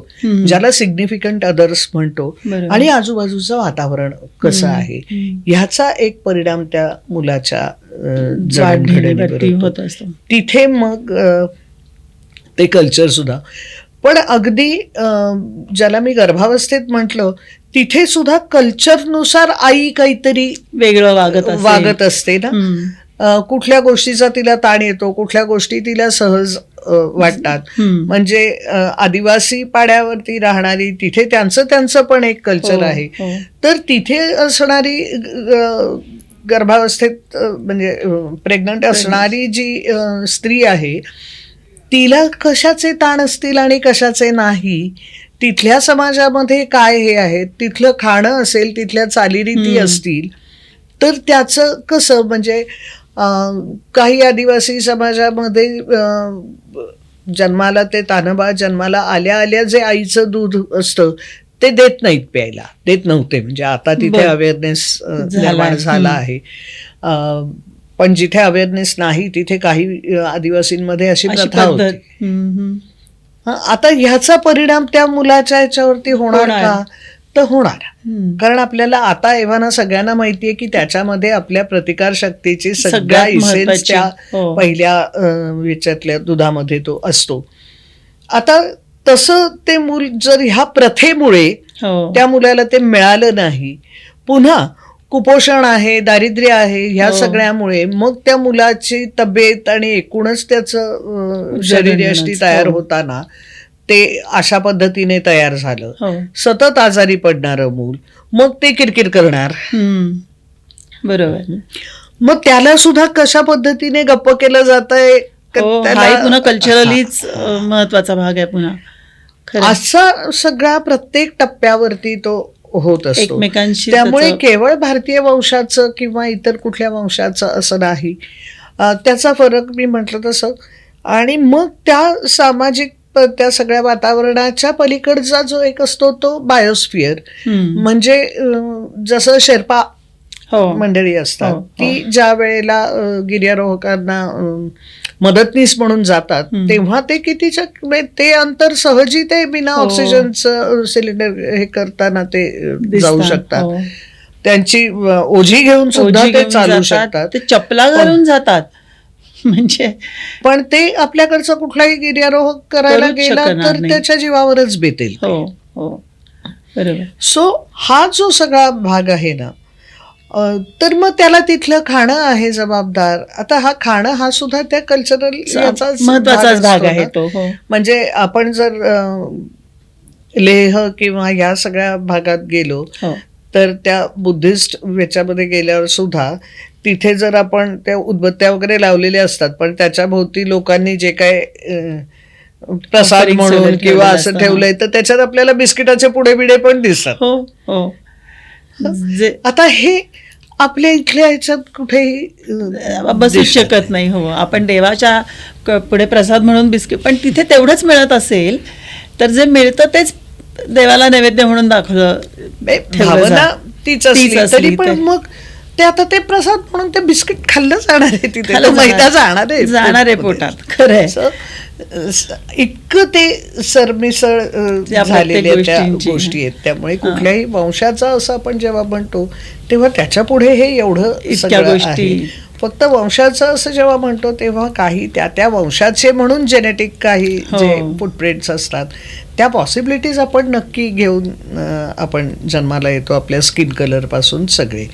ज्याला सिग्निफिकंट अदर्स म्हणतो, बरोबर. आणि आजूबाजूचं वातावरण कसं आहे ह्याचा एक परिणाम त्या मुलाच्या जडणघडणीवर वाढण्यावरती होतो. होत असतो. तिथे मग ते कल्चर सुद्धा. पण अगदी ज्याला मी गर्भावस्थेत म्हटलं तिथे सुद्धा कल्चरनुसार आई काहीतरी वेगळं वागत असते ना. कुठल्या गोष्टीचा तिला ताण येतो, कुठल्या गोष्टी तिला सहज वाटतात. म्हणजे आदिवासी पाड्यावरती राहणारी, तिथे त्यांचं पण एक कल्चर आहे. तर तिथे असणारी गर्भावस्थेत म्हणजे प्रेग्नंट असणारी जी स्त्री आहे तिला कशाचे ताण असतील आणि कशाचे नाही, तिथल्या समाजामध्ये काय हे आहे, तिथलं खाणं असेल, तिथल्या चालीरीती असतील, तर त्याचं कसं म्हणजे काही आदिवासी समाजामध्ये जन्माला ते तान्हबा जन्माला आल्या आल्या जे आईचं दूध असतं ते देत नाहीत प्यायला, देत नव्हते. म्हणजे आता तिथे अवेअरनेस निर्माण झाला आहे. पण जिथे अवेअरनेस नाही तिथे काही आदिवासींमध्ये अशी प्रथा होती. आता ह्याचा परिणाम त्या मुलाच्या ह्याच्यावरती होणार का? तर होणार. कारण आपल्याला आता एव्हाना सगळ्यांना माहितीये की त्याच्यामध्ये आपल्या प्रतिकार शक्तीची सगळ्या इसेन्स त्या पहिल्या ह्याच्यातल्या दुधामध्ये तो असतो. आता तसं ते मूल जर ह्या प्रथेमुळे त्या मुलाला ते मिळालं नाही, पुन्हा कुपोषण आहे, दारिद्र्य आहे, ह्या सगळ्यामुळे मग त्या मुलाची तब्येत आणि एकूणच त्याचं शरीरयष्टी तयार होताना ते अशा पद्धतीने तयार झालं. सतत आजारी पडणारं मूल, मग ते किरकिर करणार. बरोबर. मग त्याला सुद्धा कशा पद्धतीने गप्प केलं जात आहे, पुन्हा कल्चरलीच महत्वाचा भाग आहे. पुन्हा असा सगळा प्रत्येक टप्प्यावरती तो होत असतो एकमेकांशी. त्यामुळे केवळ भारतीय वंशाचं किंवा इतर कुठल्या वंशाचं असं नाही, त्याचा फरक मी म्हटलं तसं. आणि मग त्या सामाजिक त्या सगळ्या वातावरणाच्या पलीकडचा जो एक असतो तो बायोस्फिअर, म्हणजे जसं शेर्पा मंडळी असतात ती ज्या वेळेला गिर्यारोहकांना मदतनीस म्हणून जातात तेव्हा ते कितीच्या ते अंतर सहजी ते बिना ऑक्सिजनचं सिलेंडर हे करताना ते जाऊ शकतात. त्यांची ओझी घेऊन सुद्धा ते चालू शकतात, ते चपला घालून जातात. म्हणजे पण ते आपल्याकडचं कुठलाही गिर्यारोहक करायला गेला तर त्याच्या जीवावरच बेतेल. बरोबर. सो हा जो सगळा भाग आहे ना, तर मग त्याला तिथलं खाणं आहे जबाबदार. आता हा खाणं हा सुद्धा त्या कल्चरल महत्वाचाच भाग आहे तो. म्हणजे आपण जर लेह किंवा या सगळ्या भागात गेलो तर त्या बुद्धिस्ट याच्यामध्ये गेल्यावर सुद्धा तिथे जर आपण त्या उदबत्त्या वगैरे लावलेल्या असतात, पण त्याच्या भोवती लोकांनी जे काय प्रसाद म्हणून किंवा असं ठेवलंय तर त्याच्यात आपल्याला बिस्किटाचे पुढे बिडे पण दिसतात. आता हे आपल्या इथल्या ह्याच्यात कुठेही बसू शकत नाही. आपण देवाच्या पुढे प्रसाद म्हणून बिस्किट, पण तिथे तेवढंच मिळत असेल तर जे मिळतं तेच देवाला नैवेद्य म्हणून दाखवलं, भावना तीच असली तरी पण मग ते आता ते प्रसाद म्हणून ते बिस्किट खाल्लं जाणार आहे, तिथे मैदा जाणार आहे पोटात. खरंय. इतकं ते सरमिसळ झालेल्या त्या गोष्टी आहेत. त्यामुळे कुठल्याही वंशाचा असं आपण जेव्हा म्हणतो तेव्हा त्याच्या पुढे हे एवढं इतक्या गोष्टी. फक्त वंशाचं असं जेव्हा म्हणतो तेव्हा काही त्या वंशाचे म्हणून जेनेटिक काही जे फुटप्रिंट्स असतात त्या पॉसिबिलिटीज आपण नक्की घेऊन आपण जन्माला येतो आपल्या स्किन कलर पासून सगळे.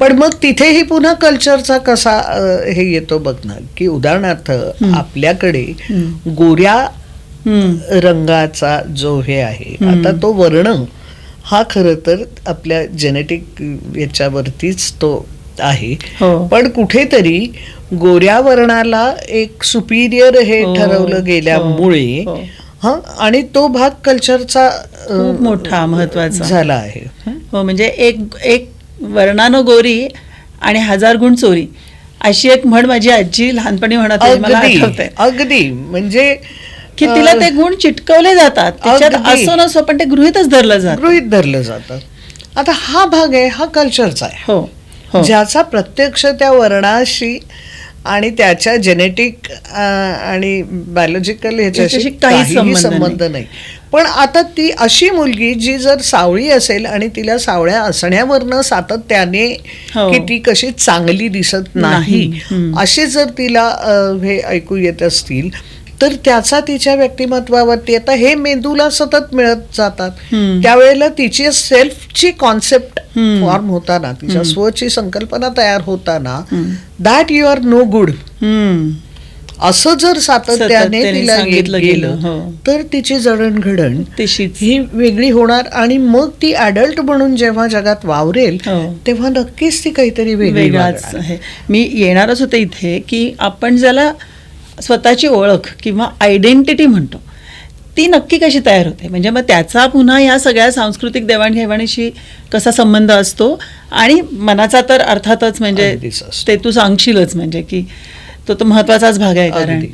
पण मग तिथेही पुन्हा कल्चरचा कसा हे येतो बघणार की उदाहरणार्थ आपल्याकडे गोऱ्या रंगाचा जो हे आहे आता तो वर्ण हा खरं तर आपल्या जेनेटिक याच्यावरतीच तो आहे. पण कुठेतरी गोऱ्या वर्णाला एक सुपिरियर हे ठरवलं गेल्यामुळे आणि तो भाग कल्चरचा खूप मोठा महत्वाचा झाला आहे. हो, म्हणजे एक वर्णानं गोरी आणि 1000 गुण चोरी अशी एक म्हण माझी आजी लहानपणी म्हणत होती, मला आठवतंय. अगदी म्हणजे की तिला ते गुण चिटकवले जातात, त्याच्यात असं नसो पण ते गृहीतच धरलं जातं. आता हा भाग आहे हा कल्चरचा आहे. हो, ज्याचा प्रत्यक्ष त्या वर्णाशी आणि त्याच्या जेनेटिक आणि बायोलॉजिकल ह्याच्याशी काहीही संबंध नाही. पण आता ती अशी मुलगी जी जर सावळी असेल आणि तिला सावळ्या असण्यावरनं सातत्याने की ती कशी चांगली दिसत नाही असे जर तिला हे ऐकू येत असतील तर त्याचा तिच्या व्यक्तिमत्वावरती आता हे मेंदूला सतत मिळत जातात. त्यावेळेला तिची सेल्फची कॉन्सेप्ट फॉर्म होताना तिच्या स्वची संकल्पना तयार होताना that you are no good असं जर सातत्याने तिला गेलं तर तिची जडणघडण ही वेगळी होणार आणि मग ती अडल्ट म्हणून जेव्हा जगात वावरेल तेव्हा नक्कीच ती काहीतरी वेगळीच आहे. मी येणारच होते इथे की आपण ज्याला स्वतःची ओळख किंवा आयडेंटिटी म्हणतो ती नक्की कशी तयार होते, म्हणजे मग त्याचा पुन्हा या सगळ्या सांस्कृतिक देवाणघेवाणीशी कसा संबंध असतो आणि मनाचा तर अर्थातच म्हणजे ते तू सांगशीलच म्हणजे की तो महत्वाचाच भाग आहे. कारण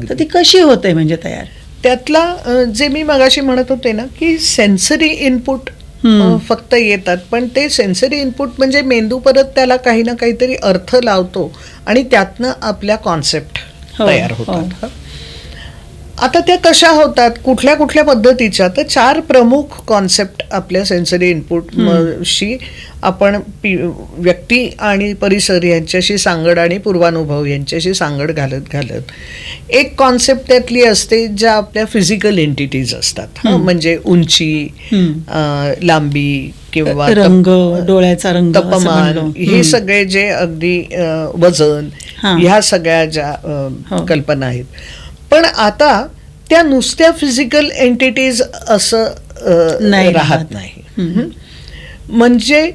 तर ती कशी होते म्हणजे तयार त्यातला जे मी मगाशी म्हणत होते ना की सेन्सरी इनपुट फक्त येतात पण ते सेन्सरी इनपुट म्हणजे मेंदू परत त्याला काही ना काहीतरी अर्थ लावतो आणि त्यातनं आपल्या कॉन्सेप्ट तयार होतात. आता त्या कशा होतात कुठल्या कुठल्या पद्धतीच्या तर 4 प्रमुख कॉन्सेप्ट आपल्या सेन्सरी इनपुटशी आपण व्यक्ती आणि परिसर यांच्याशी सांगड आणि पूर्वानुभव यांच्याशी सांगड घालत एक कॉन्सेप्ट त्यातली असते ज्या आपल्या फिजिकल एंटिटीज असतात. म्हणजे उंची, लांबी किंवा रंग, डोळ्याचा रंग, तापमान हे सगळे जे अगदी वजन ह्या सगळ्या ज्या कल्पना आहेत. पण आता त्या नुसत्या फिजिकल एंटिटीज असं राहत नाही. म्हणजे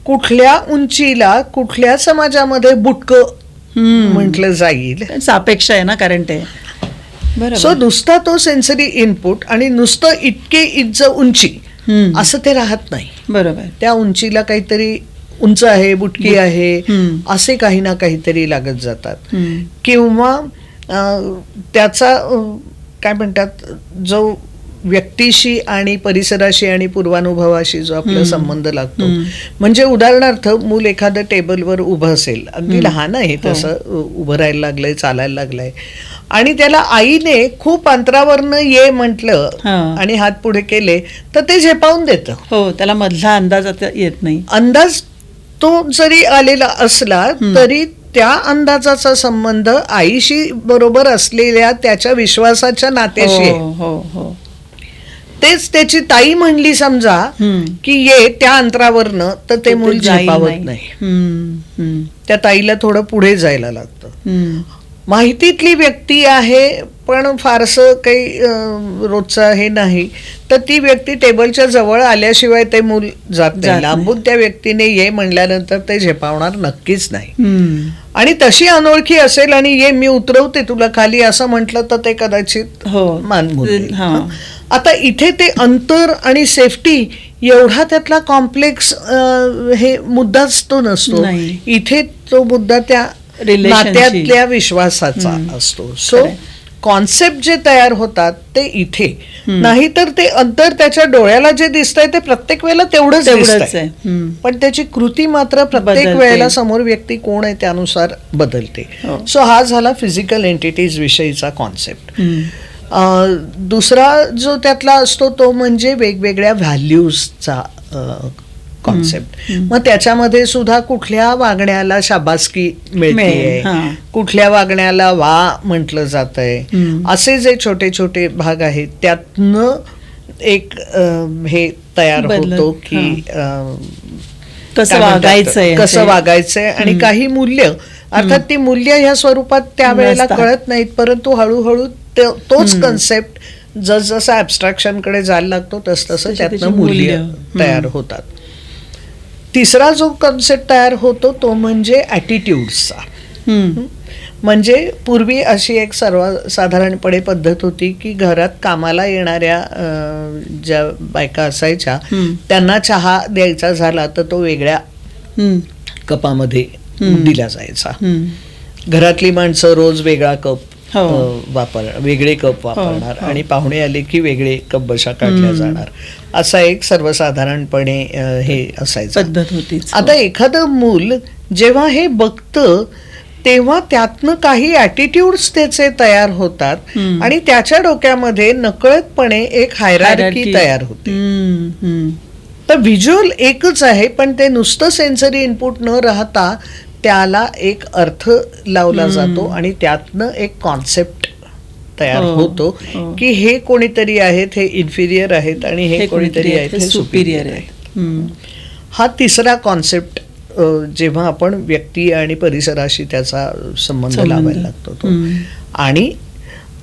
कुठल्या उंचीला कुठल्या समाजामध्ये बुटकं म्हटलं जाईल सापेक्ष आहे ना कारण ते. सो नुसता तो सेन्सरी इनपुट आणि नुसतं इतके इंच उंची असं ते राहत नाही. बरोबर, त्या उंचीला काहीतरी उंच आहे बुटकी आहे असे काही ना काहीतरी लागत जातात. किंवा त्याचा काय म्हणतात जो व्यक्तीशी आणि परिसराशी आणि पूर्वानुभवाशी जो आपला संबंध लागतो. म्हणजे उदाहरणार्थ मूल एखाद्या टेबलवर उभं असेल, अगदी लहान आहे तसं उभं राहायला लागलंय, चालायला लागलंय आणि त्याला आईने खूप अंतरावरनं ये म्हटलं आणि हात पुढे केले तर ते झेपावून देतं. हो, त्याला मधला अंदाज येत नाही. अंदाज तो जरी आलेला असला तरी त्या अंदाजाचा संबंध आईशी बरोबर असलेल्या त्याच्या विश्वासाच्या नात्याशी आहे. तेच त्याची ताई म्हणली समजा की ये त्या अंतरावरनं तर ते मूल झेपावत नाही. त्या ताईला थोडं पुढे जायला लागतं. माहितीतली व्यक्ती आहे पण फारसं काही रोजचं हे नाही तर ती व्यक्ती टेबलच्या जवळ आल्याशिवाय ते मूल जात नाही. लांबून त्या व्यक्तीने ये म्हणल्यानंतर ते झेपावणार नक्कीच नाही. आणि तशी अनोळखी असेल आणि ये मी उतरवते तुला खाली असं म्हटलं तर ते कदाचित मानमोल. आता इथे ते अंतर आणि सेफ्टी एवढा त्यातला कॉम्प्लेक्स हे मुद्दाच तो नसतो. इथे तो मुद्दा त्या नात्यातल्या विश्वासाचा असतो. सो कॉन्सेप्ट जे तयार होतात ते इथे नाही तर ते अंतर त्याच्या डोळ्याला जे दिसतंय ते प्रत्येक वेळेला तेवढंच दिसतंय पण त्याची कृती मात्र प्रत्येक वेळेला समोर व्यक्ती कोण आहे त्यानुसार बदलते. सो हा झाला फिजिकल एंटिटीज विषयीचा कॉन्सेप्ट. दुसरा जो त्यातला असतो तो म्हणजे वेगवेगळ्या व्हॅल्यूजचा कॉन्सेप्ट. मग त्याच्यामध्ये सुद्धा कुठल्या वागण्याला शाबासकी मिळते, हां. कुठल्या वागण्याला वा म्हटलं जातंय, असे जे छोटे छोटे भाग आहेत त्यातनं एक हे तयार बदलत, होतो की कसं काय म्हणतात, वागायचंय कसं वागायचंय आणि काही मूल्य, अर्थात ती मूल्य ह्या स्वरूपात त्यावेळेला नसतात. कळत नाहीत, परंतु हळूहळू तोच कन्सेप्ट जसजसा ऍबस्ट्रॅक्शन कडे जायला लागतो तसं तशी त्यातनं त्याची मूल्य मूल्य. तयार होतात. तिसरा जो कन्सेप्ट तयार होतो तो म्हणजे ॲटिट्यूड्सचा. म्हणजे पूर्वी अशी एक सर्वसाधारणपणे पद्धत होती की घरात कामाला येणाऱ्या ज्या बायका असायच्या त्यांना चहा द्यायचा झाला तर तो वेगळ्या कपामध्ये दिला जायचा. घरातली माणसं रोज वेगळा कप वेगळे कप वापरणार आणि पाहुणे आले की वेगळे कप बशा काढल्या जाणार, असा एक सर्वसाधारणपणे हे असायचं, पद्धत होती. आता एखादं मूल जेव्हा हे बघतं तेव्हा त्यातनं काही ॲटिट्यूड्स त्याचे तयार होतात आणि त्याच्या डोक्यामध्ये नकळतपणे एक हायरार्की तयार होते. तर व्हिज्युअल एकच आहे पण ते नुसतं सेन्सरी इनपुट न राहता त्याला एक अर्थ लावला जातो आणि त्यातनं एक कॉन्सेप्ट तयार होतो की हे कोणीतरी आहेत, हे इन्फिरियर आहेत आणि हे कोणीतरी आहेत, हे सुपिरियर आहेत. हा तिसरा कॉन्सेप्ट जेव्हा आपण व्यक्ती आणि परिसराशी त्याचा संबंध लावायला लागतो तो. आणि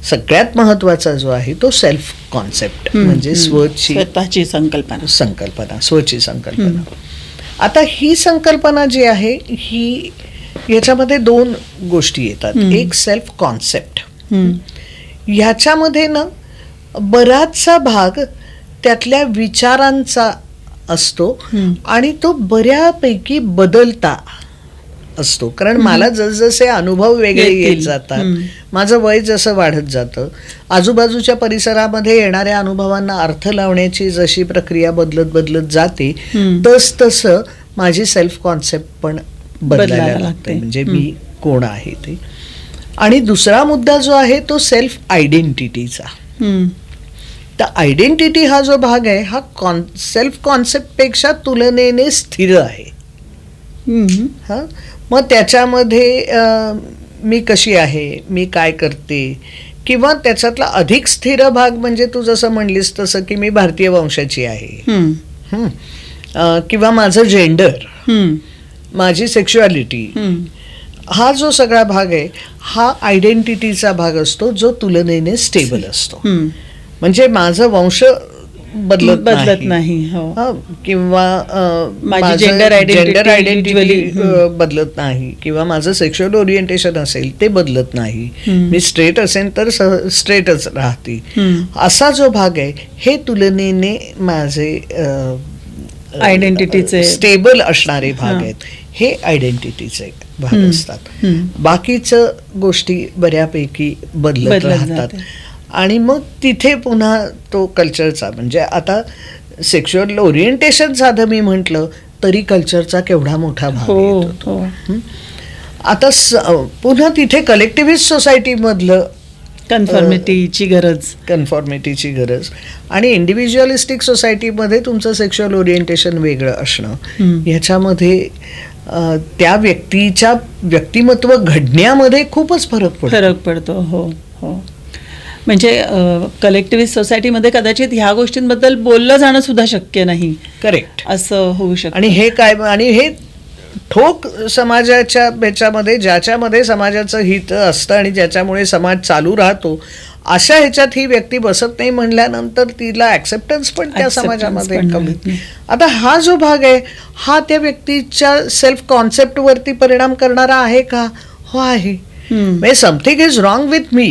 सगळ्यात महत्वाचा जो आहे तो सेल्फ कॉन्सेप्ट, म्हणजे स्वतःची संकल्पना, स्वची संकल्पना. आता ही संकल्पना जी आहे ही याच्यामध्ये दोन गोष्टी येतात. एक सेल्फ कॉन्सेप्ट, ह्याच्यामध्ये ना बराचसा भाग त्यातल्या विचारांचा असतो आणि तो बऱ्यापैकी बदलता असतो, कारण मला जसजसे अनुभव वेगळे येत जातात, माझं वय जसं वाढत जातं, आजूबाजूच्या परिसरामध्ये येणाऱ्या अनुभवांना अर्थ लावण्याची जशी प्रक्रिया बदलत जाते तसं माझी सेल्फ कॉन्सेप्ट पण बदलायला लागते, म्हणजे मी कोण आहे ते. आणि दुसरा मुद्दा जो आहे तो सेल्फ आयडेंटिटीचा. तर आयडेंटिटी हा जो भाग आहे हा सेल्फ कॉन्सेप्ट पेक्षा तुलनेने स्थिर आहे. हा, मग त्याच्यामध्ये मी कशी आहे, मी काय करते, किंवा त्याच्यातला अधिक स्थिर भाग म्हणजे तू जसं म्हणलीस तसं की मी भारतीय वंशाची आहे, किंवा माझं जेंडर, माझी सेक्शुअलिटी, हा जो सगळा भाग आहे हा आयडेंटिटीचा भाग असतो जो तुलनेने स्टेबल असतो. म्हणजे माझं वंश बदलत नाही, किंवा माझं जेंडर आयडेंटिटी बदलत नाही, किंवा माझं सेक्शुअल ओरिएंटेशन असेल ते बदलत नाही, मी स्ट्रेट असेल तर स्ट्रेटच राहते, असा जो भाग आहे हे तुलनेने माझे आयडेंटिटीचे स्टेबल असणारे भाग आहेत, हे आयडेंटिटीचे भाग असतात. बाकीचं गोष्टी बऱ्यापैकी बदलत राहतात. आणि मग तिथे पुन्हा तो कल्चरचा, म्हणजे आता सेक्शुअल ओरिएंटेशन साधं मी म्हटलं तरी कल्चरचा केवढा मोठा भाग येतो. आता पुन्हा तिथे कलेक्टिव्हिस्ट सोसायटीमधलं कन्फॉर्मिटीची गरज आणि इंडिव्हिज्युअलिस्टिक सोसायटीमध्ये तुमचं सेक्शुअल ओरिएंटेशन वेगळं असणं, ह्याच्यामध्ये त्या व्यक्तीच्या व्यक्तिमत्व घडण्यामध्ये खूपच फरक पडतो. हो, म्हणजे कलेक्टिव्हिस्ट सोसायटीमध्ये कदाचित ह्या गोष्टींबद्दल बोललं जाणं सुद्धा शक्य नाही. करेक्ट, असं होऊ शकतं. आणि हे काय, आणि हे ठोक समाजाच्या ह्याच्यामध्ये ज्याच्यामध्ये समाजाचं हित असतं आणि ज्याच्यामुळे समाज चालू राहतो अशा ह्याच्यात ही व्यक्ती बसत नाही म्हणल्यानंतर तिला ऍक्सेप्टन्स पण त्या समाजामध्ये कमी. आता हा जो भाग आहे हा त्या व्यक्तीच्या सेल्फ कॉन्सेप्ट वरती परिणाम करणारा आहे का? हो आहे. म्हणजे something is wrong with me,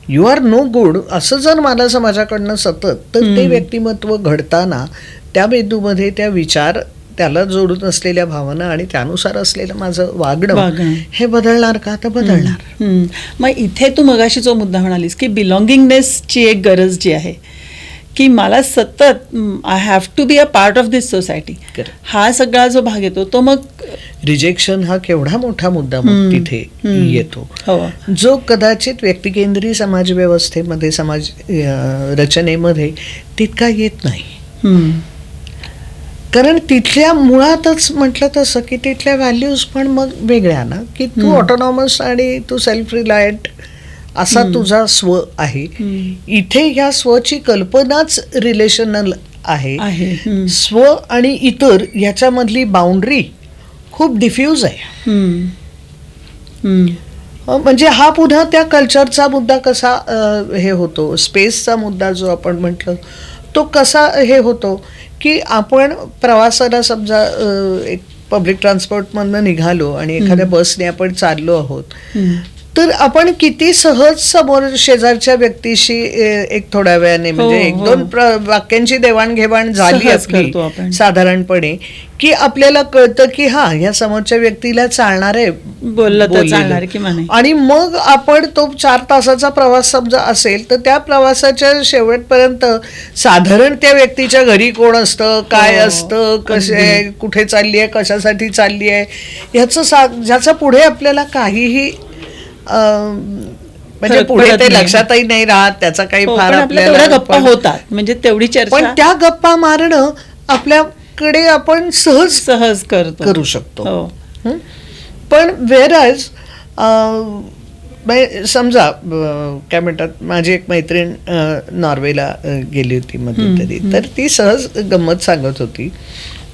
you are no good असं जर मला समाजाकडनं सतत, तर ते व्यक्तिमत्व घडताना त्या बिंदूमध्ये त्या विचार, त्याला जोडून असलेल्या भावना आणि त्यानुसार असलेलं माझं वागणं हे बदलणार का? तर बदलणार. मग इथे तू मगाशी जो मुद्दा म्हणालीस की बिलॉंगिंगनेसची एक गरज जी आहे की मला सतत I have to be a part of this society, हा सगळा जो भाग येतो तो मग रिजेक्शन हा केवढा मोठा मुद्दा मग तिथे येतो, जो कदाचित व्यक्तिकेंद्री समाज व्यवस्थेमध्ये, समाज रचनेमध्ये तितका येत नाही. कारण तिथल्या मुळातच म्हटलं तसं की तिथल्या व्हॅल्यूज पण मग वेगळ्या ना, की तू ऑटोनॉमस आणि तू सेल्फ रिलायंट असा तुझा स्व आहे. इथे ह्या स्वची कल्पनाच रिलेशनल आहे. स्व आणि इतर ह्याच्यामधली बाउंड्री खूप डिफ्यूज आहे. म्हणजे हा पुन्हा त्या कल्चरचा मुद्दा कसा हे होतो, स्पेसचा मुद्दा जो आपण म्हटलं तो कसा हे होतो की आपण प्रवासाला समजा एक पब्लिक ट्रान्सपोर्टमधनं निघालो आणि एखाद्या बसने आपण चाललो आहोत, तर आपण किती सहज समोर शेजारच्या व्यक्तीशी एक थोड्या वेळाने म्हणजे एक दोन वाक्यांची देवाणघेवाण झाली आपली साधारणपणे, की आपल्याला कळतं की हा ह्या समोरच्या व्यक्तीला चालणार आहे बोललं तर चालणार की नाही. आणि मग आपण तो 4 तासाचा प्रवास समजा असेल तर त्या प्रवासाच्या शेवटपर्यंत साधारण त्या व्यक्तीच्या घरी कोण असतं, काय असतं, कसे कुठे चालली आहे, कशासाठी चालली आहे, ह्याचं पुढे आपल्याला काहीही म्हणजे पुढे ते लक्षातही नाही राहत, त्याचा काही फार आपल्याला गप्पा होतात, म्हणजे तेवढी चर्चा. पण त्या गप्पा मारणं आपल्याकडे आपण सहज करू शकतो. पण वेअरएज समजा काय म्हणतात, माझी एक मैत्रीण नॉर्वेला गेली होती मध्यंतरी, तर ती सहज गंमत सांगत होती,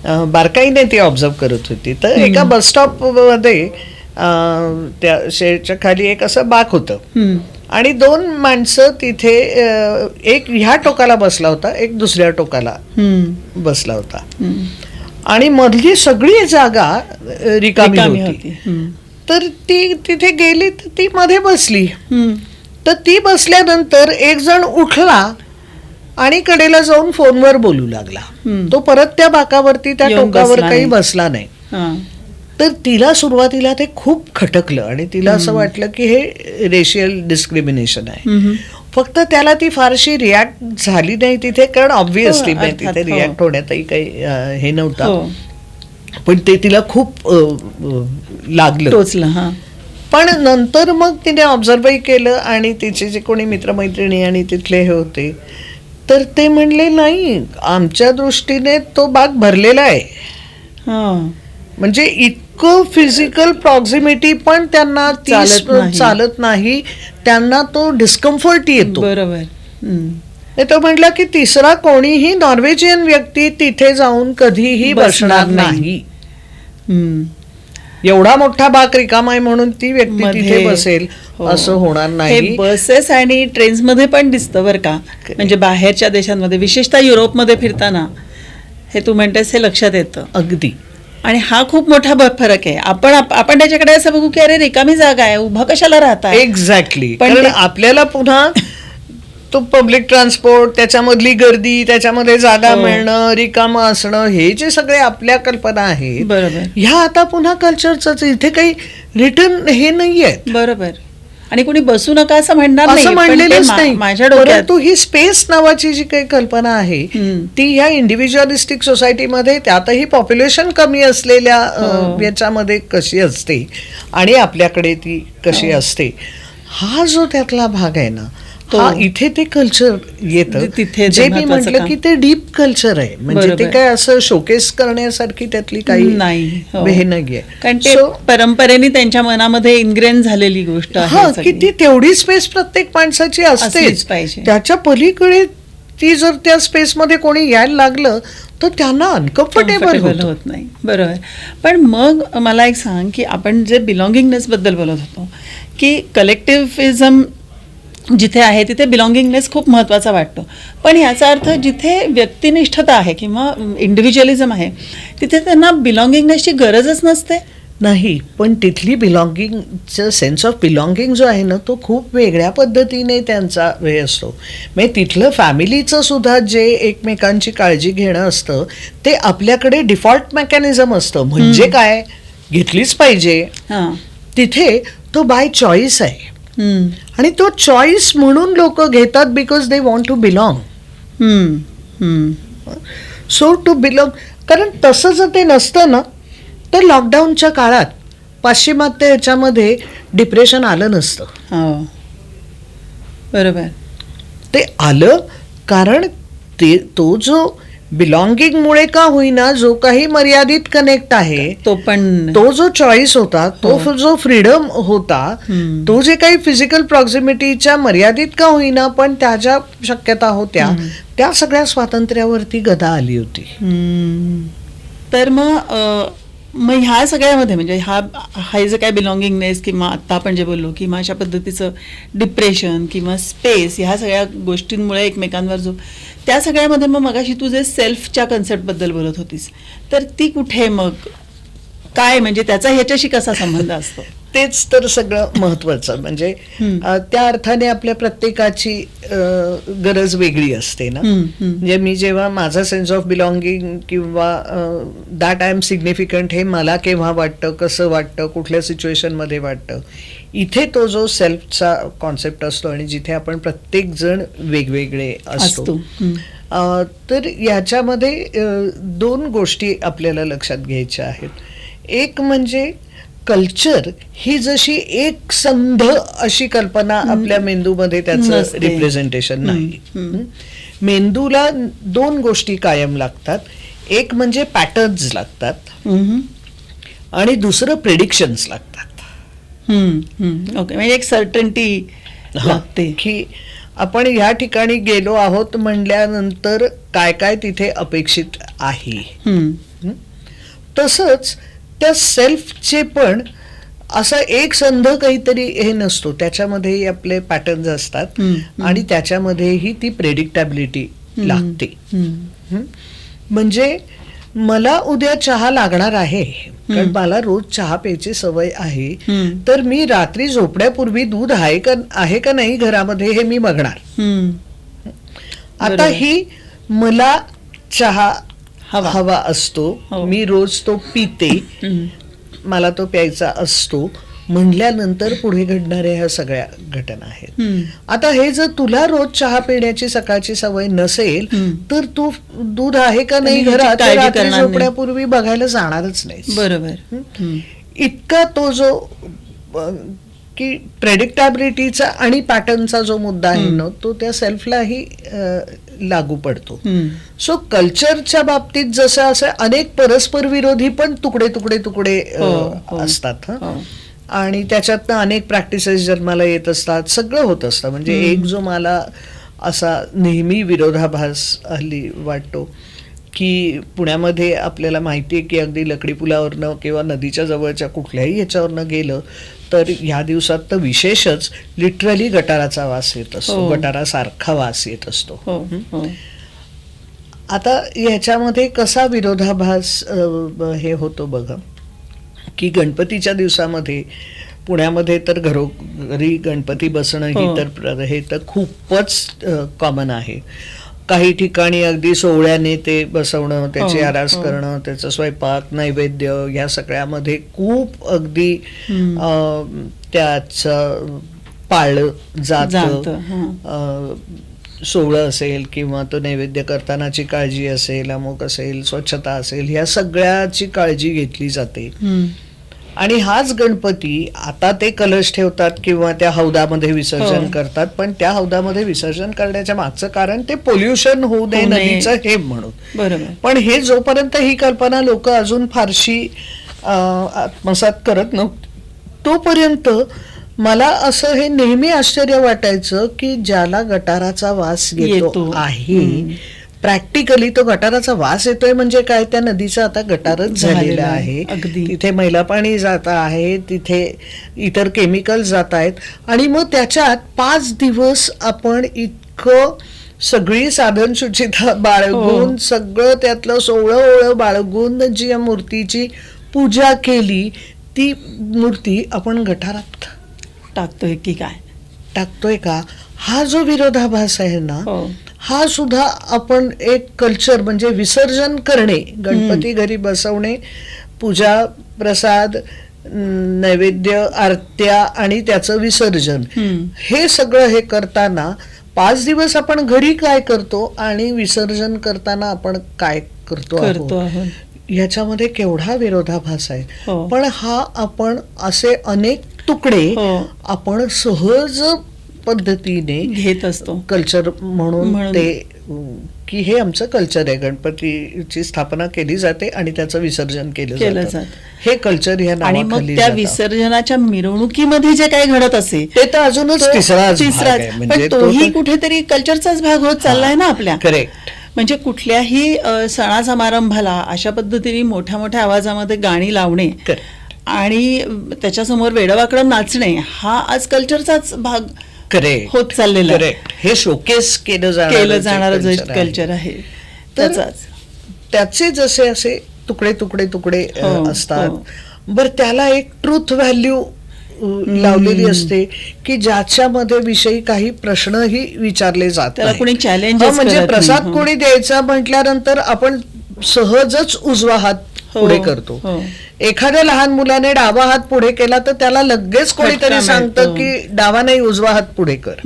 बारकाईने ती ऑब्झर्व करत होती. तर एका बस स्टॉप मध्ये त्या शेडच्या खाली एक असं बाक होतं आणि 2 माणसं तिथे, एक ह्या टोकाला बसला होता, एक दुसऱ्या टोकाला बसला होता आणि मधली सगळी जागा रिकामी होती. तर ती तिथे गेली तर ती मध्ये बसली. तर ती बसल्यानंतर एक जण उठला आणि कडेला जाऊन फोनवर बोलू लागला. तो परत त्या बाकावरती त्या टोकावर काही बसला नाही. तर तिला सुरुवातीला ते खूप खटकलं आणि तिला असं वाटलं की हे रेशियल डिस्क्रिमिनेशन आहे. फक्त त्याला ती फारशी रिॲक्ट झाली नाही तिथे, कारण ऑब्व्हियसली तिथे रिॲक्ट होण्यातही काही हे नव्हतं, पण ते तिला खूप लागलं, टोचलं. पण नंतर मग तिने ऑब्झर्वही केलं आणि तिचे जे कोणी मित्रमैत्रिणी आणि तिथले हे होते तर ते म्हणले नाही, आमच्या दृष्टीने तो बाग भरलेला आहे. म्हणजे इतकं फिजिकल प्रॉक्सिमिटी पण त्यांना चालत नाही, त्यांना तो डिस्कम्फर्ट येतो. बरोबर. तो म्हटलं की तिसरा कोणीही नॉर्वेजियन व्यक्ती तिथे जाऊन कधीही बसणार नाही. एवढा मोठा बाग रिकामा आहे म्हणून ती व्यक्ती तिथे बसेल असं होणार नाही. बसेस आणि ट्रेन्स मध्ये पण दिसतं बरं का, म्हणजे बाहेरच्या देशांमध्ये, विशेषतः युरोपमध्ये फिरताना हे तू म्हणतेस हे लक्षात येतं अगदी. आणि हा खूप मोठा फरक आहे. आपण त्याच्याकडे असं बघू की अरे रिकामी जागा आहे, उभा कशाला राहता. एक्झॅक्टली. पण आपल्याला पुन्हा तो पब्लिक ट्रान्सपोर्ट, त्याच्यामधली गर्दी, त्याच्यामध्ये जागा मिळणं, रिकामं असणं, हे जे सगळे आपल्या कल्पना आहेत, बरोबर, ह्या आता पुन्हा कल्चरच. इथे काही रिटर्न हे नाहीये. बरोबर. आणि कोणी बसू नका असं म्हणणार नाही, असं म्हणलेलंच नाही माझ्या डोक्यात. परंतु ही स्पेस नावाची जी काही कल्पना आहे ती ह्या इंडिव्हिज्युअलिस्टिक सोसायटीमध्ये, त्यातही पॉप्युलेशन कमी असलेल्या याच्यामध्ये कशी असते आणि आपल्याकडे ती कशी असते, हा जो त्यातला भाग आहे ना, हा इथे ते कल्चर येतं. तिथे जे मी म्हटलं की ते डीप कल्चर आहे, म्हणजे ते काय असं शोकेस करण्यासारखी त्यातली काही नाही, हे नाहीये. कारण ते परंपरेने त्यांच्या मनामध्ये इनग्रेन झालेली गोष्ट आहे की ती तेवढी स्पेस प्रत्येक माणसाची असतेच पाहिजे. त्याच्या पलीकडे ती जर त्या स्पेस मध्ये कोणी यायला लागलं तर त्यांना अनकम्फर्टेबल होत नाही. बरोबर. पण मग मला एक सांग की आपण जे बिलॉंगिंगनेस बद्दल बोलत होतो की कलेक्टिव्हिझम जिथे आहे तिथे बिलॉंगिंगनेस खूप महत्त्वाचा वाटतो, पण याचा अर्थ जिथे व्यक्तिनिष्ठता आहे किंवा इंडिव्हिज्युअलिझम आहे तिथे त्यांना बिलॉंगिंगनेसची गरजच नसते. नाही, पण तिथली बिलॉंगिंगचं सेन्स ऑफ बिलॉंगिंग जो आहे ना तो खूप वेगळ्या पद्धतीने त्यांचा हे असतो. म्हणजे तिथलं फॅमिलीचं सुद्धा जे एकमेकांची काळजी घेणं असतं ते आपल्याकडे डिफॉल्ट मेकॅनिझम असतं. म्हणजे काय, घेतलीच पाहिजे. तिथे तो बाय चॉईस आहे आणि तो चॉईस म्हणून लोक घेतात because they want to belong. So to belong, कारण तसं जर ते नसतं ना तर लॉकडाऊनच्या काळात पाश्चिमात्य ह्याच्यामध्ये डिप्रेशन आलं नसतं. बरोबर. ते आलं कारण तो जो बिलॉंगिंग मुळे का होईना जो काही मर्यादित कनेक्ट आहे तो पण तो जो चॉईस होता, तो जो फ्रीडम होता, तो जे काही फिजिकल प्रॉक्झिमिटीच्या मर्यादित का होईना पण त्या ज्या शक्यता होत्या त्या सगळ्या स्वातंत्र्यावरती गदा आली होती. तर मग ह्या सगळ्यामध्ये म्हणजे हा जे काय बिलॉंगिंगनेस किंवा आत्ता आपण जे बोललो किंवा अशा पद्धतीचं डिप्रेशन किंवा स्पेस ह्या सगळ्या गोष्टींमुळे एकमेकांवर जो त्या सगळ्यामध्ये मग मगाशी तू जे सेल्फच्या कन्सेप्टबद्दल बोलत होतीस तर ती कुठे मग काय म्हणजे त्याचा ह्याच्याशी कसा संबंध असतो? तेच तर सगळं महत्वाचं म्हणजे त्या अर्थाने आपल्या प्रत्येकाची गरज वेगळी असते ना. म्हणजे मी जेव्हा माझा सेन्स ऑफ बिलॉंगिंग किंवा दॅट आय एम सिग्निफिकंट हे मला केव्हा वाटतं, कसं वाटतं, कुठल्या सिच्युएशन मध्ये वाटतं, इथे तो जो सेल्फचा कॉन्सेप्ट असतो आणि जिथे आपण प्रत्येक जण वेगवेगळे असतो. तर याच्यामध्ये दोन गोष्टी आपल्याला लक्षात घ्यायच्या आहेत. एक म्हणजे कल्चर ही जशी एक संध अशी कल्पना आपल्या मेंदूमध्ये त्याचं रिप्रेझेंटेशन नाही. मेंदूला दोन गोष्टी कायम लागतात. एक म्हणजे पॅटर्न्स लागतात आणि दुसरं प्रेडिक्शन्स लागतात. ओके, म्हणजे एक सर्टन्टी लागते की आपण ह्या ठिकाणी गेलो आहोत म्हणल्यानंतर काय काय तिथे अपेक्षित आहे. तसंच त्या सेल्फचे पण असा एक संध काहीतरी हे नसतो, त्याच्यामध्येही आपले पॅटर्न्स असतात आणि त्याच्यामध्येही ती प्रेडिक्टॅबिलिटी लागते. म्हणजे मला उद्या चहा लागणार आहे कारण मला रोज चहा प्यायची सवय आहे, तर मी रात्री झोपण्यापूर्वी दूध आहे का नाही घरामध्ये हे मी बघणार. आता ही मला चहा हवा असतो, मी रोज तो पिते, मला तो प्यायचा असतो म्हणल्यानंतर पुढे घडणाऱ्या ह्या सगळ्या घटना आहेत. आता हे जर तुला रोज चहा पिण्याची सकाळची सवय नसेल तर तू दूध आहे का नाही घरात रात्री झोपण्यापूर्वी बघायला जाणारच नाही. बरोबर. इतका तो जो की प्रेडिक्टॅबिलिटीचा आणि पॅटर्नचा जो मुद्दा आहे ना तो त्या सेल्फलाही लागू पडतो. सो कल्चरच्या बाबतीत जसं असं अनेक परस्पर विरोधी पण तुकडे तुकडे तुकडे असतात आणि त्याच्यातनं अनेक प्रॅक्टिसेस जन्माला येत असतात, सगळं होत असतं. म्हणजे एक जो मला असा नेहमी विरोधाभास हल्ली वाटतो की पुण्यामध्ये आपल्याला माहिती आहे की अगदी लकडी पुलावरनं किंवा नदीच्या जवळच्या कुठल्याही ह्याच्यावरनं गेलं तर ह्या दिवसात तर विशेषच लिटरली गटाराचा वास येत असतो, गटारासारखा वास येत असतो. आता ह्याच्यामध्ये कसा विरोधाभास हे होतो बघा की गणपतीच्या दिवसामध्ये पुण्यामध्ये तर घरोघरी गणपती बसणं ही तर हे तर खूपच कॉमन आहे. काही ठिकाणी अगदी सोहळ्याने ते बसवणं, त्याची आरास करणं, त्याचा स्वयंपाक, नैवेद्य या सगळ्यामध्ये खूप अगदी त्याचं पाळलं जातं. सोहळं असेल किंवा तो नैवेद्य करतानाची काळजी असेल, अमुक असेल, स्वच्छता असेल, ह्या सगळ्याची काळजी घेतली जाते. आणि हाच गणपती आता ते कलश ठेवतात किंवा त्या हौदामध्ये विसर्जन करतात, पण त्या हौदामध्ये विसर्जन करण्याच्या मागचं कारण ते पोल्युशन होऊ नये नदीचं हे म्हणून. बरोबर. पण हे जोपर्यंत ही कल्पना लोक अजून फारशी आत्मसात करत नव्हती तोपर्यंत मला असं हे नेहमी आश्चर्य वाटायचं की ज्याला गटाराचा वास येतो आहे, प्रॅक्टिकली तो गटाराचा वास येतोय म्हणजे काय, त्या नदीचं आता गटारच झालेलं आहे, तिथे मैला पाणी जात आहे, तिथे इतर केमिकल जात आहेत आणि मग त्याच्यात 5 दिवस आपण इतकं सगळी साधन शुचिता बाळगून सगळं त्यातलं सोहळं बाळगून जी या मूर्तीची पूजा केली, ती मूर्ती आपण गटारात टाकतोय की काय, टाकतोय का, हा जो विरोधाभास आहे ना हा सुद्धा आपण एक कल्चर म्हणजे विसर्जन करणे, गणपती घरी बसवणे, पूजा प्रसाद नैवेद्य आरत्या आणि त्याचं विसर्जन, हे सगळं हे करताना 5 दिवस आपण घरी काय करतो आणि विसर्जन करताना आपण काय करतो याच्यामध्ये केवढा विरोधाभास आहे. पण हा आपण असे अनेक तुकडे आपण सहज पद्धतीने घेत असतो कल्चर म्हणून म्हणून. ते की हे आमचं कल्चर आहे, गणपतीची स्थापना केली जाते आणि त्याचं विसर्जन केलं जातं. हे कल्चर ह्या आणि मग नावाखाली त्या जातं. विसर्जनाच्या मिरवणुकीमध्ये जे काही घडत असे ते तर अजूनच तिसराच भाग आहे. पण म्हणजे तोही कुठेतरी कल्चरचाच भाग होत चाललाय ना आपल्या. करेक्ट. म्हणजे कुठल्याही सणा समारंभाला अशा पद्धतीने मोठ्या मोठ्या आवाजामध्ये गाणी लावणे आणि त्याच्यासमोर वेडवाकडं नाचणे हा आज कल्चरचाच भाग करेक्ट होत चाललेला आहे. हे शोकेस केलं जाणारं जे कल्चर आहे त्याचाच. त्याचे जसे असे तुकडे तुकडे तुकडे हो, असतात. हो. बर त्याला एक ट्रूथ व्हॅल्यू लावलेली असते की ज्याच्यामध्ये विषयी काही प्रश्नही विचारले जात त्याला नाहीत. कोणी चॅलेंज म्हणजे प्रसाद कोणी द्यायचा म्हटल्यानंतर आपण सहजच उजवा हात पुढे करतो. एखाद्या लहान मुलाने डावा हात पुढे केला तर त्याला लगेच कोणीतरी सांगतं की डावा नाही उजवा हात पुढे कर.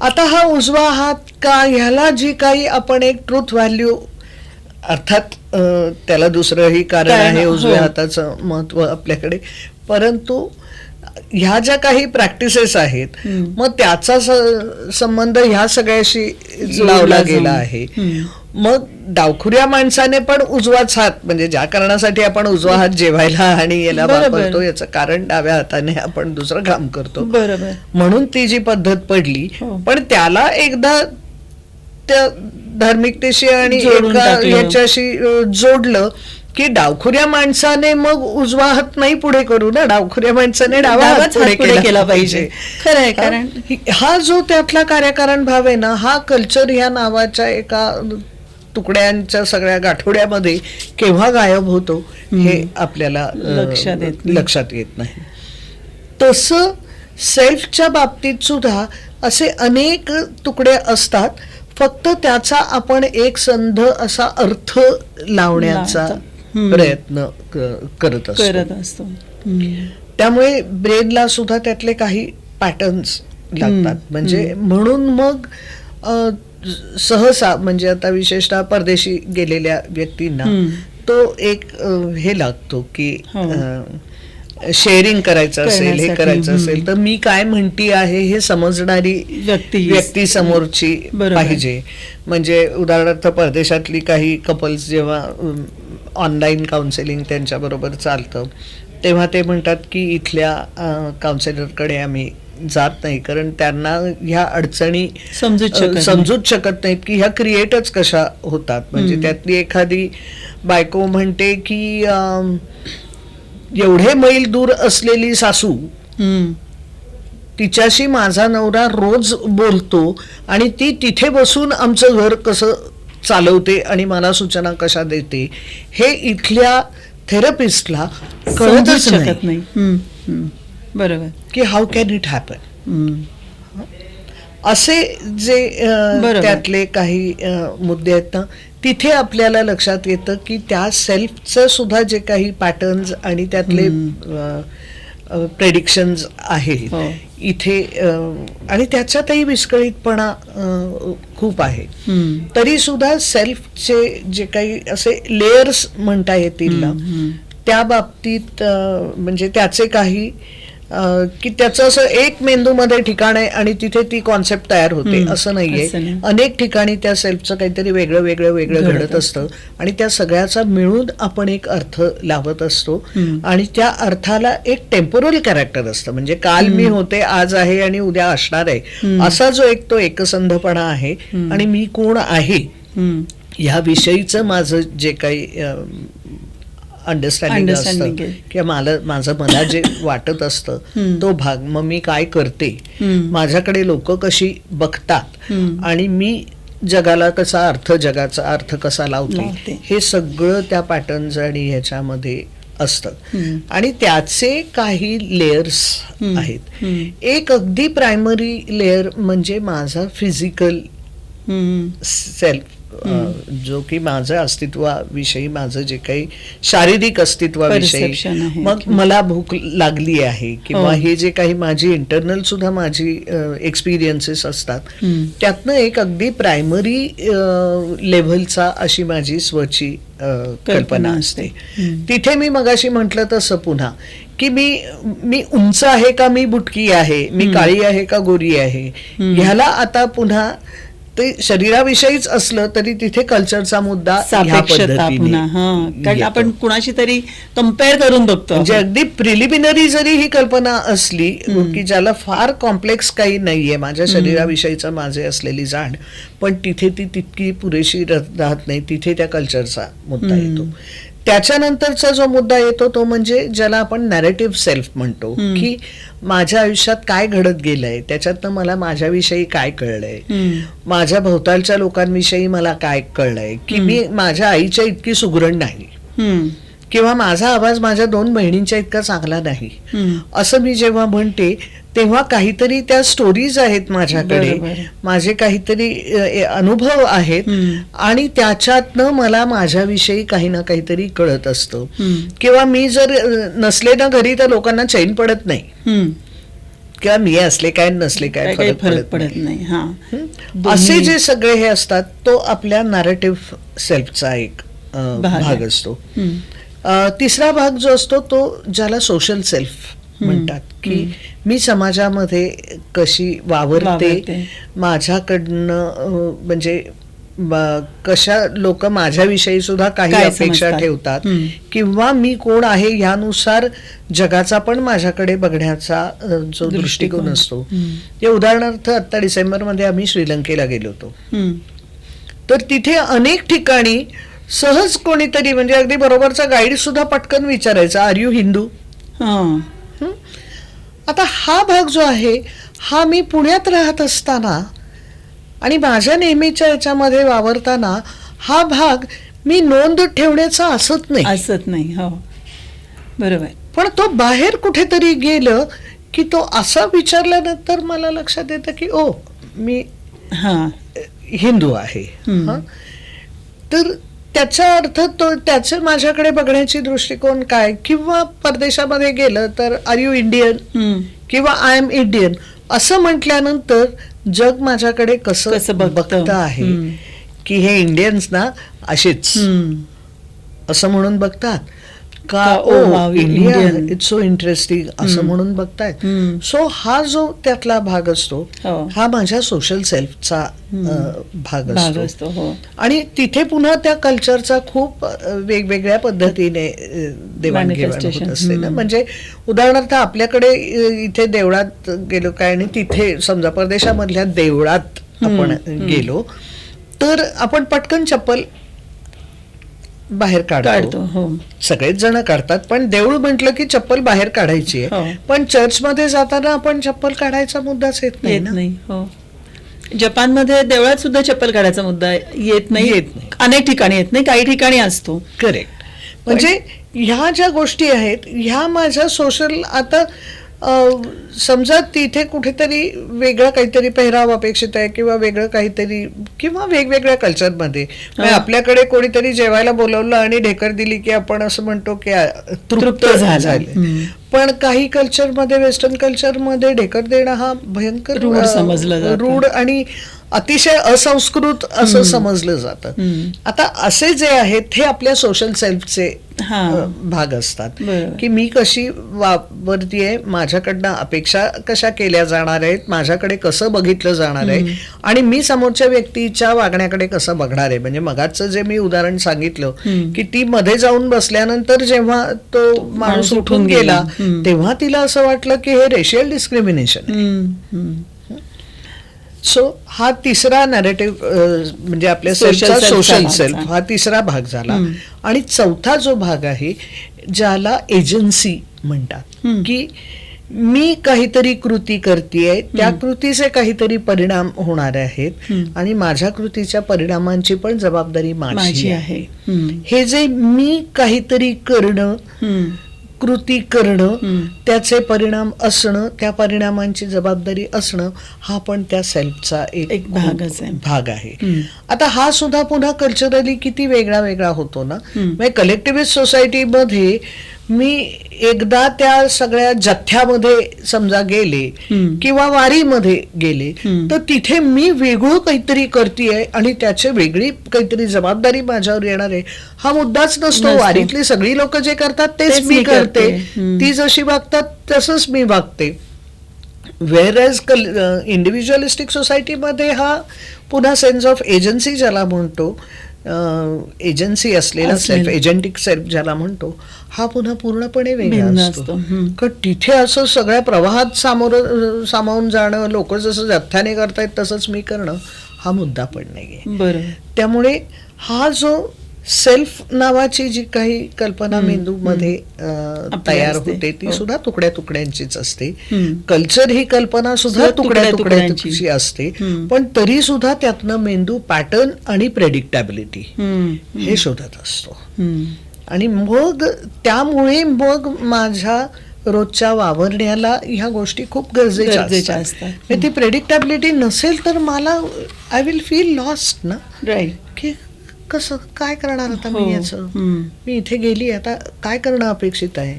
आता हा उजवा हात का ह्याला जी काही आपण एक ट्रूथ व्हॅल्यू, अर्थात त्याला दुसरंही कारण आहे उजव्या हाताचं महत्व आपल्याकडे, परंतु ह्या ज्या काही प्रॅक्टिसेस आहेत मग त्याचा संबंध ह्या सगळ्याशी लावला गेला आहे. मग डावखुऱ्या माणसाने पण उजवाच हात, म्हणजे ज्या कारणासाठी आपण उजवा हात जेवायला आणि याला वापरतो याचं कारण डाव्या हाताने आपण दुसरं काम करतो, बरोबर, म्हणून ती जी पद्धत पडली. पण त्याला एकदा त्या धार्मिकतेशी आणि याच्याशी जोडलं की डावखुऱ्या माणसाने मग उजवा हात नाही पुढे करू ना, डावखुऱ्या माणसाने डावा हात पुढे केला पाहिजे. खरंय. कारण हा जो त्यातला कार्यकारण भाव आहे ना, हा कल्चर ह्या नावाच्या एका तुकड्यांच्या सगळ्या गाठोड्यामध्ये केव्हा गायब होतो हे आपल्याला लक्षात येत नाही. तसं सेल्फच्या बाबतीत सुद्धा असे अनेक तुकडे असतात, फक्त त्याचा आपण एक संध असा अर्थ लावण्याचा प्रयत्न करत असतो. त्यामुळे ब्रेनला सुद्धा त्यातले काही पॅटर्न्स लागतात. म्हणजे म्हणून मग सहसा, म्हणजे आता विशेषतः परदेशी गेलेल्या व्यक्तींना तो एक हे लागतो की शेअरिंग करायचं असेल, हे करायचं असेल तर मी काय म्हणती आहे हे समजणारी व्यक्ती समोरची पाहिजे. म्हणजे उदाहरणार्थ परदेशातली काही कपल्स जेव्हा ऑनलाईन काउन्सिलिंग त्यांच्याबरोबर चालतं तेव्हा ते म्हणतात की इथल्या काउन्सिलरकडे आम्ही जात नाही, कारण त्यांना ह्या अडचणी समजूच शकत नाहीत की ह्या क्रिएटच कशा होतात. म्हणजे त्यातली एखादी बायको म्हणते की एवढे मैल दूर असलेली सासू, तिच्याशी माझा नवरा रोज बोलतो आणि ती तिथे बसून आमचं घर कसं चालवते आणि मला सूचना कशा देते हे इथल्या थेरपिस्टला कळतच नाही. बरोबर, की हाऊ कॅन इट हॅपन. असे जे त्यातले काही मुद्दे आहेत ना, तिथे आपल्याला लक्षात येतं की त्या सेल्फचं सुद्धा जे काही पॅटर्न्स आणि त्यातले प्रेडिक्शन्स आहेत इथे, आणि त्याच्यातही विस्कळीतपणा खूप आहे. तरी सुद्धा सेल्फचे जे काही असे लेयर्स म्हणता येतील ना, त्या बाबतीत म्हणजे त्याचे काही की त्याचं असं एक मेंदूमध्ये ठिकाण आहे आणि तिथे ती कॉन्सेप्ट तयार होते असं नाहीये. अनेक ठिकाणी त्या सेल्फचं काहीतरी वेगळं वेगळं वेगळं घडत असतं आणि त्या सगळ्याचा मिळून आपण एक अर्थ लावत असतो आणि त्या अर्थाला एक टेम्पोरल कॅरेक्टर असतं. म्हणजे काल मी होते, आज आहे आणि उद्या असणार आहे, असा जो एक तो एकसंधपणा आहे आणि मी कोण आहे ह्या विषयीचं माझं जे काही अंडरस्टँडिंग असतं किंवा मला जे वाटत असतं तो भाग, मग मी काय करते, माझ्याकडे लोक कशी बघतात आणि मी जगाला कसा जगाचा अर्थ कसा लावते, हे सगळं त्या पॅटर्न्स आणि ह्याच्यामध्ये असतं. आणि त्याचे काही लेयर्स आहेत. एक अगदी प्रायमरी लेयर म्हणजे माझा फिजिकल सेल्फ, जो की माझ्या अस्तित्वाविषयी, माझं जे काही शारीरिक अस्तित्वाविषयी, मग मला भूक लागली आहे किंवा हे जे काही माझी इंटरनल सुद्धा माझी एक्सपिरियन्सेस असतात, त्यातनं एक अगदी प्रायमरी लेव्हलचा अशी माझी स्वची कल्पना असते. तिथे मी मगाशी म्हटलं तसं पुन्हा की मी उंच आहे का मी बुटकी आहे, मी काळी आहे का गोरी आहे, ह्याला आता पुन्हा ते शरीराविषयीच असलं तरी तिथे कल्चरचा मुद्दा ह्या सापेक्षता पुन्हा कारण येतो. आपण कुणाशी तरी कम्पेअर करून बघतो. म्हणजे अगदी प्रिलिमिनरी जरी ही कल्पना असली की ज्याला फार कॉम्प्लेक्स काही नाहीये माझ्या शरीराविषयीचं माझे असलेली जाण, पण तिथे ती तितकी पुरेशी राहत नाही, तिथे त्या कल्चरचा मुद्दा येतो. त्याच्यानंतरचा जो मुद्दा येतो तो म्हणजे ज्याला आपण नॅरेटिव्ह सेल्फ म्हणतो, की माझ्या आयुष्यात काय घडत गेलंय, त्याच्यातनं मला माझ्याविषयी काय कळलंय, माझ्या भोवतालच्या लोकांविषयी मला काय कळलंय, की मी माझ्या आईच्या इतकी सुगरण नाही, किंवा माझा आवाज माझ्या 2 बहिणींच्या इतका चांगला नाही, असं मी जेव्हा म्हणते तेव्हा काहीतरी त्या स्टोरीज आहेत माझ्याकडे, माझे काहीतरी अनुभव आहेत आणि त्याच्यातनं मला माझ्याविषयी काही ना काहीतरी कळत असतं. किंवा मी जर नसले ना घरी तर लोकांना चैन पडत नाही, किंवा मी असले काय नसले काय फरक पडत नाही. असे जे सगळे हे असतात तो आपल्या नॅरेटिव्ह सेल्फचा एक भाग असतो. तिसरा भाग जो असतो तो ज्याला सोशल सेल्फ म्हणतात, की मी समाजामध्ये कशी वावरते, माझ्याकडनं म्हणजे कशा लोक माझ्याविषयी सुद्धा काही अपेक्षा ठेवतात, किंवा मी कोण आहे ह्यानुसार जगाचा पण माझ्याकडे बघण्याचा जो दृष्टिकोन असतो. ते उदाहरणार्थ आता डिसेंबरमध्ये आम्ही श्रीलंकेला गेलो होतो, तर तिथे अनेक ठिकाणी सहज कोणीतरी म्हणजे अगदी बरोबरचा गाईड सुद्धा पटकन विचारायचा, आर यू हिंदू? आता हा भाग जो आहे हा मी पुण्यात राहत असताना आणि माझ्या नेहमीच्या याच्यामध्ये वावरताना हा भाग मी नोंद ठेवण्याचा असत नाही. हो बरोबर. पण तो बाहेर कुठेतरी गेलं की तो असा विचारल्यानंतर मला लक्षात येतं की ओ मी हिंदू आहे. तर त्याचा अर्थ तो त्याचे माझ्याकडे बघण्याची दृष्टिकोन काय, किंवा परदेशामध्ये गेलं तर आर यू इंडियन किंवा आय एम इंडियन असं म्हटल्यानंतर जग माझ्याकडे कसं बघतं आहे, की हे इंडियन्स ना असेच असं म्हणून बघतात का, ओ इंडिया इट्स सो इंटरेस्टिंग असं म्हणून बघतायत. सो हा जो त्यातला भाग असतो हा माझ्या सोशल सेल्फचा भाग असतो. आणि तिथे पुन्हा त्या कल्चरचा खूप वेगवेगळ्या पद्धतीने देवाणघेवाण होत असते ना. म्हणजे उदाहरणार्थ आपल्याकडे इथे देवळात गेलो काय आणि तिथे समजा परदेशामधल्या देवळात आपण गेलो तर आपण पटकन चप्पल बाहेर काढतो. सगळेच जण काढतात, पण देऊळ म्हटलं की चप्पल बाहेर काढायची आहे. पण चर्चमध्ये जाताना आपण चप्पल काढायचा मुद्दाच येत नाही. जपानमध्ये देवळात सुद्धा चप्पल काढायचा मुद्दा येत नाही. अनेक ठिकाणी येत नाही, काही ठिकाणी असतो. करेक्ट. म्हणजे ह्या ज्या गोष्टी आहेत ह्या माझ्या सोशल, आता समजा तिथे कुठेतरी वेगळं काहीतरी पेहराव अपेक्षित आहे किंवा वेगळं काहीतरी, किंवा वेगवेगळ्या कल्चरमध्ये आपल्याकडे कोणीतरी जेवायला बोलवलं आणि ढेकर दिली की आपण असं म्हणतो की तृप्त झाले. पण काही कल्चरमध्ये, वेस्टर्न कल्चरमध्ये ढेकर देणं हा भयंकर रूढ समजलं जातं, रूढ आणि अतिशय असंस्कृत असं समजलं जातं. आता असे जे आहेत हे आपल्या सोशल सेल्फचे भाग असतात, की मी कशी वावरतीये, माझ्याकडनं अपेक्षा कशा केल्या जाणार आहेत, माझ्याकडे कसं बघितलं जाणार आहे आणि मी समोरच्या व्यक्तीच्या वागण्याकडे कसं बघणार आहे. म्हणजे मगाचं जे मी उदाहरण सांगितलं की ती मध्ये जाऊन बसल्यानंतर जेव्हा तो माणूस उठून गेला तेव्हा तिला असं वाटलं की हे रेशियल डिस्क्रिमिनेशन आहे. सो हा तिसरा नॅरेटिव्ह म्हणजे आपल्या सोशल सेल्फ हा तिसरा भाग झाला. आणि चौथा जो भाग आहे ज्याला एजन्सी म्हणतात, की मी काहीतरी कृती करतेय, त्या कृतीचे काहीतरी परिणाम होणार आहेत आणि माझ्या कृतीच्या परिणामांची पण जबाबदारी माझी आहे. हे जे मी काहीतरी करणं, कृती करणं, त्याचे परिणाम असणं, त्या परिणामांची जबाबदारी असणं हा पण त्या सेल्फचा एक भाग आहे. आता हा सुद्धा पुन्हा कल्चरली किती वेगळा वेगळा होतो ना. म्हणजे कलेक्टिव्हिस्ट सोसायटीमध्ये मी एकदा त्या सगळ्या जथ्यामध्ये समजा गेले किंवा वारीमध्ये गेले तर तिथे मी वेगळं काहीतरी करतेय आणि त्याची वेगळी काहीतरी जबाबदारी माझ्यावर येणार आहे हा मुद्दाच नसतो. वारीतली सगळी लोक जे करतात तेच मी करते, ती जशी वागतात तसंच मी वागते. वेअर एज इंडिव्हिज्युअलिस्टिक सोसायटीमध्ये हा पुन्हा सेन्स ऑफ एजन्सी ज्याला म्हणतो, एजन्सी असलेला सेल्फ, एजंटिक सेल्फ ज्याला म्हणतो, हा पुन्हा पूर्णपणे वेगळा असतो. कारण तिथे असं सगळ्या प्रवाहात सामावून जाणं, लोक जसं जथ्याने करतायत तसंच मी करणं हा मुद्दा पण नाहीये. त्यामुळे हा जो सेल्फ नावाची जी काही कल्पना मेंदूमध्ये तयार होते ती सुद्धा तुकड्या तुकड्यांचीच असते. कल्चर ही कल्पना सुद्धा तुकड्या तुकड्यांची असते, पण तरी सुद्धा त्यातनं मेंदू पॅटर्न आणि प्रेडिक्टॅबिलिटी हे शोधत असतो. आणि मग त्यामुळे मग माझ्या रोजच्या वावरण्याला ह्या गोष्टी खूप गरजेच्या असतात. ती प्रेडिक्टॅबिलिटी नसेल तर मला आय विल फील लॉस्ट ना, राईट, की कसं काय करणार आता मी याचं, मी इथे गेली आता काय करणं अपेक्षित आहे.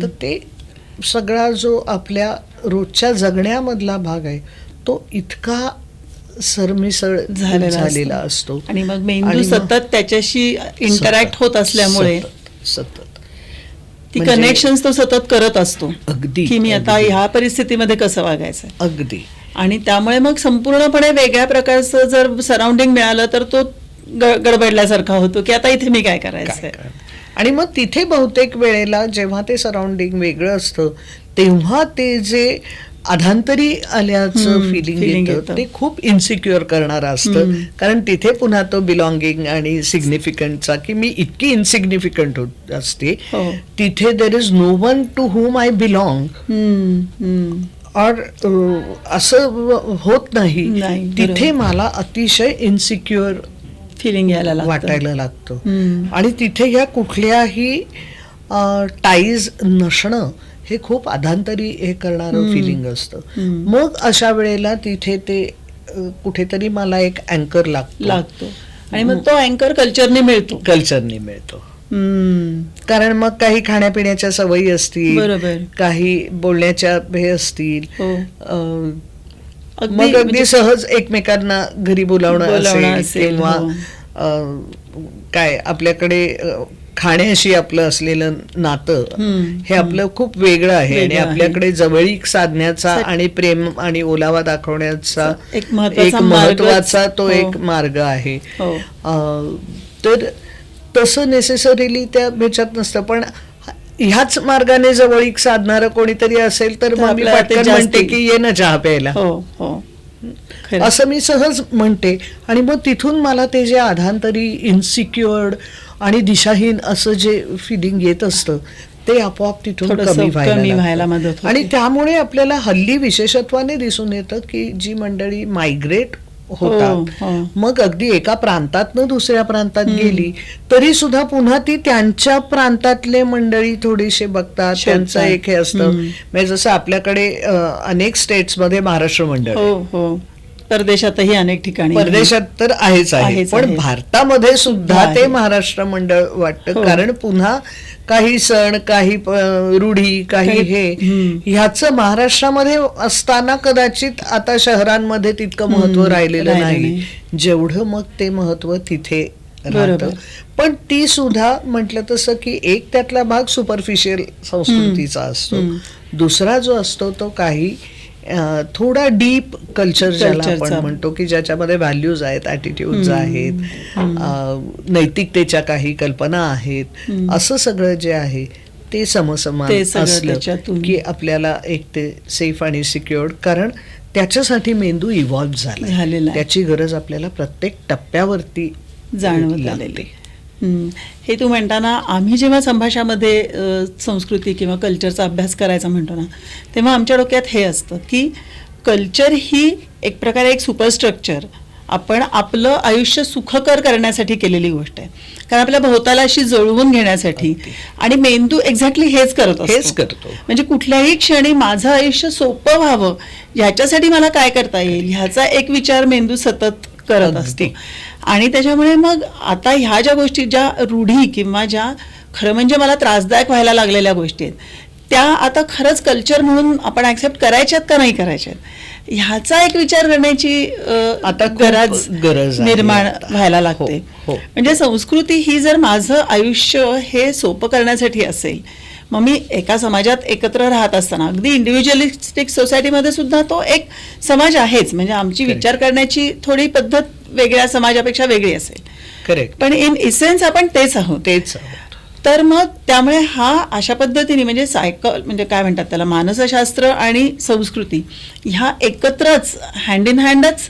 तर ते सगळा जो आपल्या रोजच्या जगण्यामधला भाग आहे तो इतका सरमिसळ झालेला असतो आणि मग मेंदू सतत त्याच्याशी इंटरॅक्ट होत असल्यामुळे सतत ती कनेक्शन्स तो सतत करत असतो. अगदी की मी आता ह्या परिस्थितीमध्ये कसं वागायचं. अगदी. आणि त्यामुळे मग संपूर्णपणे वेगळ्या प्रकारचं जर सराउंडिंग मिळालं तर तो गडबडल्यासारखा होतो की आता इथे मी काय करायचं. आणि मग तिथे बहुतेक वेळेला जेव्हा ते सराउंडिंग वेगळं असतं तेव्हा ते जे अधांतरी आल्याचं फिलिंग येतं ते खूप इन्सिक्युअर करणारं असतं. कारण तिथे पुन्हा तो बिलॉंगिंग आणि सिग्निफिकंटचा की मी इतकी इनसिग्निफिकंट होत असते, तिथे there is no one to whom I belong और असं होत नाही. तिथे मला अतिशय इन्सिक्युअर फिलिंग वाटायला लागतं. आणि तिथे ह्या कुठल्याही टाईज नसणं हे खूप अधांतरी हे करणारं फिलिंग असतं. मग अशा वेळेला तिथे ते कुठेतरी मला एक अँकर लागतो आणि मग तो अँकर कल्चरने मिळतो. कारण मग काही खाण्यापिण्याच्या सवयी असतील, काही बोलण्याच्या हे असतील, मग अगदी सहज एकमेकांना घरी बोलावणं असेल किंवा काय आपल्याकडे खाण्याशी आपलं असलेलं नातं हे आपलं खूप वेगळं आहे आणि आपल्याकडे जवळीक साधण्याचा आणि प्रेम आणि ओलावा दाखवण्याचा एक महत्वाचा तो एक मार्ग आहे. तर तसं नेसेसरीली त्या ह्याच्यात नसतं, पण ह्याच मार्गाने जवळीक साधणारं कोणीतरी असेल तर मग मी पटकन म्हणते की ये ना चहा प्यायला, असं मी सहज म्हणते. आणि मग तिथून मला ते जे अधांतरी इन्सिक्युअर्ड आणि दिशाहीन असं जे फिलिंग येत असतं ते आपोआप तिथून कमी व्हायला मदत. आणि त्यामुळे आपल्याला हल्ली विशेषत्वाने दिसून येतं की जी मंडळी मायग्रेट होतात, मग अगदी एका प्रांतातनं दुसऱ्या प्रांतात गेली तरी सुद्धा पुन्हा ती त्यांच्या प्रांतातले मंडळी थोडीशी बघतात, त्यांचं एक हे असतं. म्हणजे जसं आपल्याकडे अनेक स्टेट्स मध्ये महाराष्ट्र मंडळ, परदेशातही अनेक ठिकाणी, परदेशात तर आहेच आहे, पण भारतामध्ये सुद्धा ते महाराष्ट्र मंडळ वाटतं. कारण पुन्हा काही सण, काही रूढी, काही हे ह्याचं महाराष्ट्रामध्ये असताना कदाचित आता शहरांमध्ये तितकं महत्व राहिलेलं नाही जेवढं मग ते महत्व तिथे राहतं. पण ती सुद्धा म्हटलं तसं की एक त्यातला भाग सुपरफिशियल संस्कृतीचा असतो, दुसरा जो असतो तो काही थोडा डीप कल्चर ज्याला आपण म्हणतो की ज्याच्यामध्ये व्हॅल्यूज आहेत, ॲटिट्यूड्स आहेत, नैतिकतेच्या काही कल्पना आहेत, असं सगळं जे आहे ते समसमान असलं की आपल्याला एक ते सेफ आणि सिक्युअर्ड, कारण त्याच्यासाठी मेंदू इव्हॉल्व्ह झाला, त्याची गरज आपल्याला प्रत्येक टप्प्यावरती जाणवत लागली. हे तू म्हणताना आम्ही जेव्हा संभाषणामध्ये संस्कृती किंवा कल्चरचा अभ्यास करायचा म्हणतो ना, तेव्हा आमच्या डोक्यात हे असतं की कल्चर ही एक प्रकारे एक सुपरस्ट्रक्चर आपण आपलं आयुष्य सुखकर करण्यासाठी केलेली गोष्ट आहे. कारण आपल्या भोवताला अशी जुळवून घेण्यासाठी, आणि मेंदू एक्झॅक्टली हेच करतो. म्हणजे कुठल्याही क्षणी माझं आयुष्य सोपं व्हावं ह्याच्यासाठी मला काय करता येईल ह्याचा एक विचार मेंदू सतत करत असते. आणि त्याच्यामुळे मग आता ह्या ज्या गोष्टी, ज्या रूढी किंवा ज्या खरं म्हणजे मला त्रासदायक व्हायला लागलेल्या गोष्टी आहेत, त्या आता खरंच कल्चर म्हणून आपण ऍक्सेप्ट करायच्यात का नाही करायच्यात, ह्याचा एक विचार करण्याची आता खूप गरज आहे. निर्माण व्हायला लागते. हो. म्हणजे संस्कृती ही जर माझं आयुष्य हे सोपं करण्यासाठी असेल, मग मी एका समाजात एकत्र राहत असताना अगदी इंडिव्हिज्युअलिस्टिक सोसायटीमध्ये सुद्धा तो एक समाज आहेच, म्हणजे आमची विचार करण्याची थोडी पद्धत वेगळ्या समाजापेक्षा वेगळी असेल, करेक्ट, पण इन इसेन्स आपण तेच आहोत. तर मग त्यामुळे हा अशा पद्धतीने म्हणजे म्हणजे काय म्हणतात त्याला, मानसशास्त्र आणि संस्कृती ह्या एकत्रच हँड इन हँडच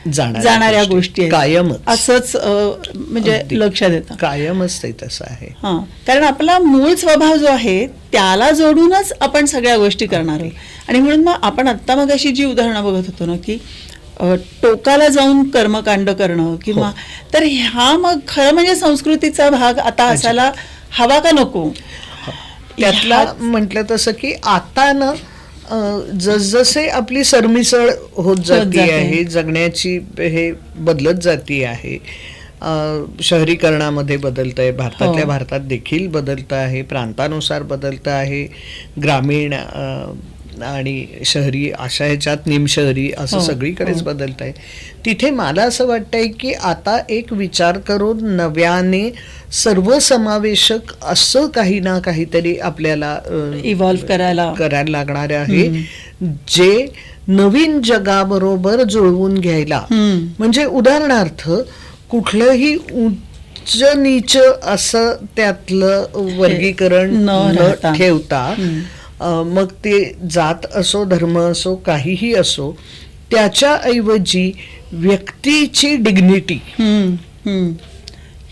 जाणाऱ्या गोष्टी आहेत, कायमच असंच म्हणजे लक्षात येतं. कायमच ते तसं आहे. हां, कारण आपला मूळ स्वभाव जो आहे त्याला जोडूनच आपण सगळ्या गोष्टी करणार आहोत. आणि म्हणून मग आपण आत्ता मग अशी जी उदाहरणं बघत होतो ना, की टोकाला जाऊन कर्मकांड करणं किंवा, तर ह्या मग खरं म्हणजे संस्कृतीचा भाग आता असायला हवा का नको. त्यातला म्हटलं तसं की आता ना जसजसे आपली सरमिसळ होत जाती आहे, जगण्याची हे बदलत जाती आहे, शहरीकरणामध्ये बदलत आहे, भारतातल्या भारतात देखील बदलत आहे, प्रांतानुसार बदलत आहे, ग्रामीण आणि शहरी अशा ह्याच्यात निमशहरी असं सगळीकडेच बदलत आहे. तिथे मला असं वाटतंय की आता एक विचार करून नव्याने सर्वसमावेशक असं काही ना काहीतरी आपल्याला इव्हॉल्व्ह करायला लागणार आहे, जे नवीन जगाबरोबर जुळवून घ्यायला. म्हणजे उदाहरणार्थ कुठलंही उच्च नीच असं त्यातलं वर्गीकरण न ठेवता, मग ते जात असो, धर्म असो, काहीही असो, त्याच्याऐवजी व्यक्तीची डिग्निटी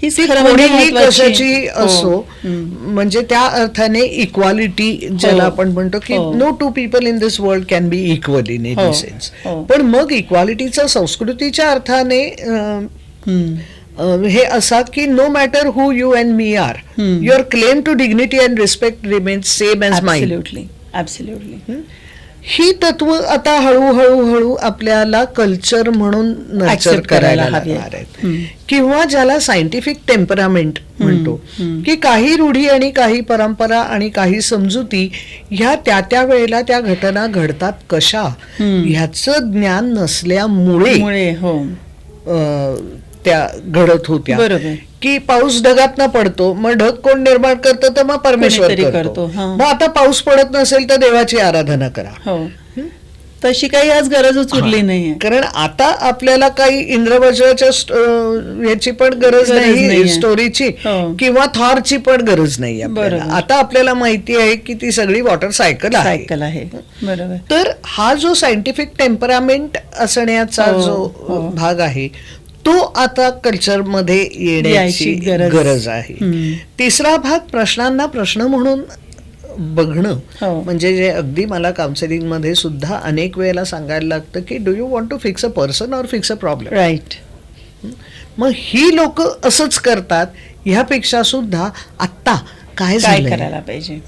कोणीही कशाची असो, म्हणजे त्या अर्थाने इक्वालिटी ज्याला आपण म्हणतो की no two people in this world can be equal in any sense. पण मग इक्वालिटीचा संस्कृतीच्या अर्थाने हे असा की no matter who you and me are, your claim to dignity and respect remains same as mine. Absolutely. ही तत्व आता हळूहळू आपल्याला कल्चर म्हणून नर्चर करायला लागणार आहेत. किंवा ज्याला सायंटिफिक टेम्परामेंट म्हणतो, की काही रूढी आणि काही परंपरा आणि काही समजुती ह्या त्या वेळेला त्या घटना घडतात कशा ह्याचं ज्ञान नसल्यामुळे त्या घडत होत्या. की पाऊस ढगात पडतो, मग ढग कोण निर्माण करतं, तर मग परमेश्वर करतो. मग आता पाऊस पडत नसेल तर देवाची आराधना करा. तशी काही आज गरजच उरली नाहीये, कारण आता आपल्याला काही इंद्रवज्राच्या याची पण गरज नाही, स्टोरीची किंवा थॉरची पण गरज नाही. आता आपल्याला माहिती आहे की ती सगळी वॉटर सायकल आहे. बरोबर. तर हा जो सायंटिफिक टेम्परामेंट असण्याचा जो भाग आहे तो आता कल्चरमध्ये येण्याची गरज आहे. तिसरा भाग प्रश्नांना प्रश्न म्हणून बघणं, म्हणजे जे अगदी मला काउन्सिलिंग मध्ये सुद्धा अनेक वेळेला सांगायला लागतं की do you want to fix a person or fix a problem. Right. मग ही लोक असंच करतात, ह्यापेक्षा सुद्धा आत्ता काय करायला पाहिजे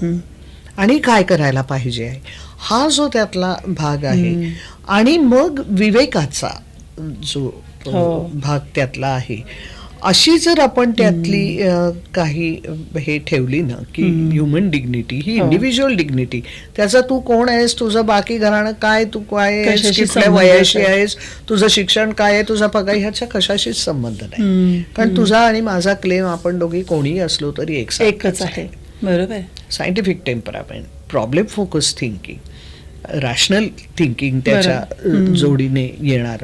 आणि काय करायला पाहिजे हा जो त्यातला भाग आहे. आणि मग विवेकाचा जो भाग त्यातला आहे, अशी जर आपण त्यातली काही हे ठेवली ना की ह्युमन डिग्निटी ही इंडिव्हिज्युअल डिग्निटी, त्याचा तू कोण आहेस, तुझं बाकी घराणं काय, तू काय आहेस, कुठल्या वयाशी आहेस, तुझं शिक्षण काय आहे, तुझा पगार, ह्याच्या कशाशीच संबंध नाही. कारण तुझा आणि माझा क्लेम आपण दोघी कोणीही असलो तरी एकच आहे. बरोबर. Scientific temperament, problem focus thinking, rational thinking त्याच्या जोडीने येणार.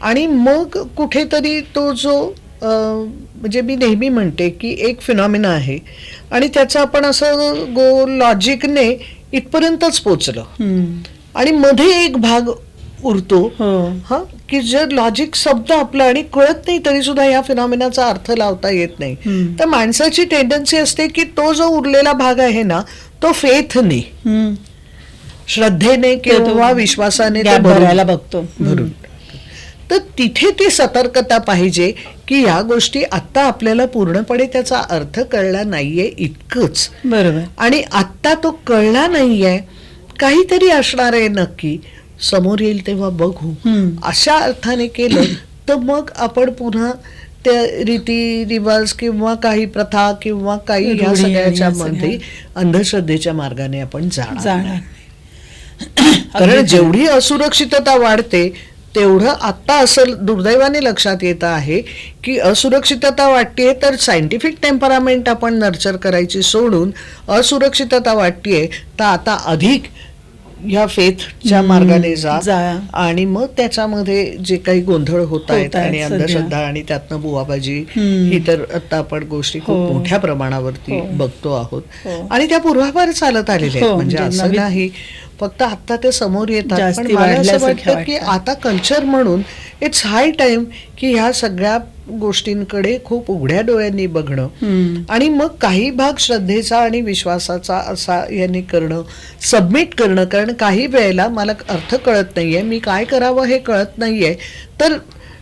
आणि मग कुठेतरी तो जो म्हणजे मी नेहमी म्हणते की एक फिनॉमिना आहे आणि त्याचं आपण असं लॉजिकने इथपर्यंतच पोचलं आणि मध्ये एक भाग उरतो की जर लॉजिक शब्द आपला आणि कळत नाही तरी सुद्धा या फिनॉमिनाचा अर्थ लावता येत नाही. तर माणसाची टेंडन्सी असते की तो जो उरलेला भाग आहे ना तो फेथने, श्रद्धेने किंवा विश्वासाने भरायला बघतो भरून. तर तिथे ती सतर्कता पाहिजे की या गोष्टी आत्ता आपल्याला पूर्णपणे त्याचा अर्थ कळला नाहीये इतकंच. बरोबर. आणि आत्ता तो कळला नाहीये, काहीतरी असणार आहे नक्की, समोर येईल तेव्हा बघू, अशा अर्थाने केलं तर मग आपण पुन्हा त्या रीती रिवाज किंवा काही प्रथा किंवा काही ह्या रूढी आणि सगळ्याच्या ह्या सगळ्या. मध्ये अंधश्रद्धेच्या मार्गाने आपण जाणार जाणार कारण अगदी जेवढी असुरक्षितता वाढते तेवढं आता असं दुर्दैवाने लक्षात येत आहे की असुरक्षितता वाटतेय तर सायंटिफिक टेम्परामेंट आपण नर्चर करायची सोडून असुरक्षितता वाटतेय तर आता अधिक ह्या फेथच्या मार्गाने जा जा. आणि मग त्याच्यामध्ये जे काही गोंधळ होत आहेत होत आहेत आणि सध्या. अंधश्रद्धा आणि त्यातनं बुवाबाजी ही तर आता आपण गोष्टी खूप हो. मोठ्या प्रमाणावरती हो. बघतो आहोत हो. आणि त्या पूर्वापार चालत आलेल्या आहेत हो, म्हणजे म्हणजे असं नवीन- नाही फक्त आता ते समोर येतात पण जास्ती मला असं वाढल्यासारख्या वाटतं की वाटतात. आता कल्चर म्हणून इट्स हाय टाइम की ह्या सगळ्या गोष्टींकडे खूप उघड्या डोळ्यांनी बघणं हम्म. आणि मग काही भाग श्रद्धेचा आणि विश्वासाचा असा यांनी करणं सबमिट करणं कारण काही वेळेला मला अर्थ कळत नाहीये मी काय करावं हे कळत नाहीये तर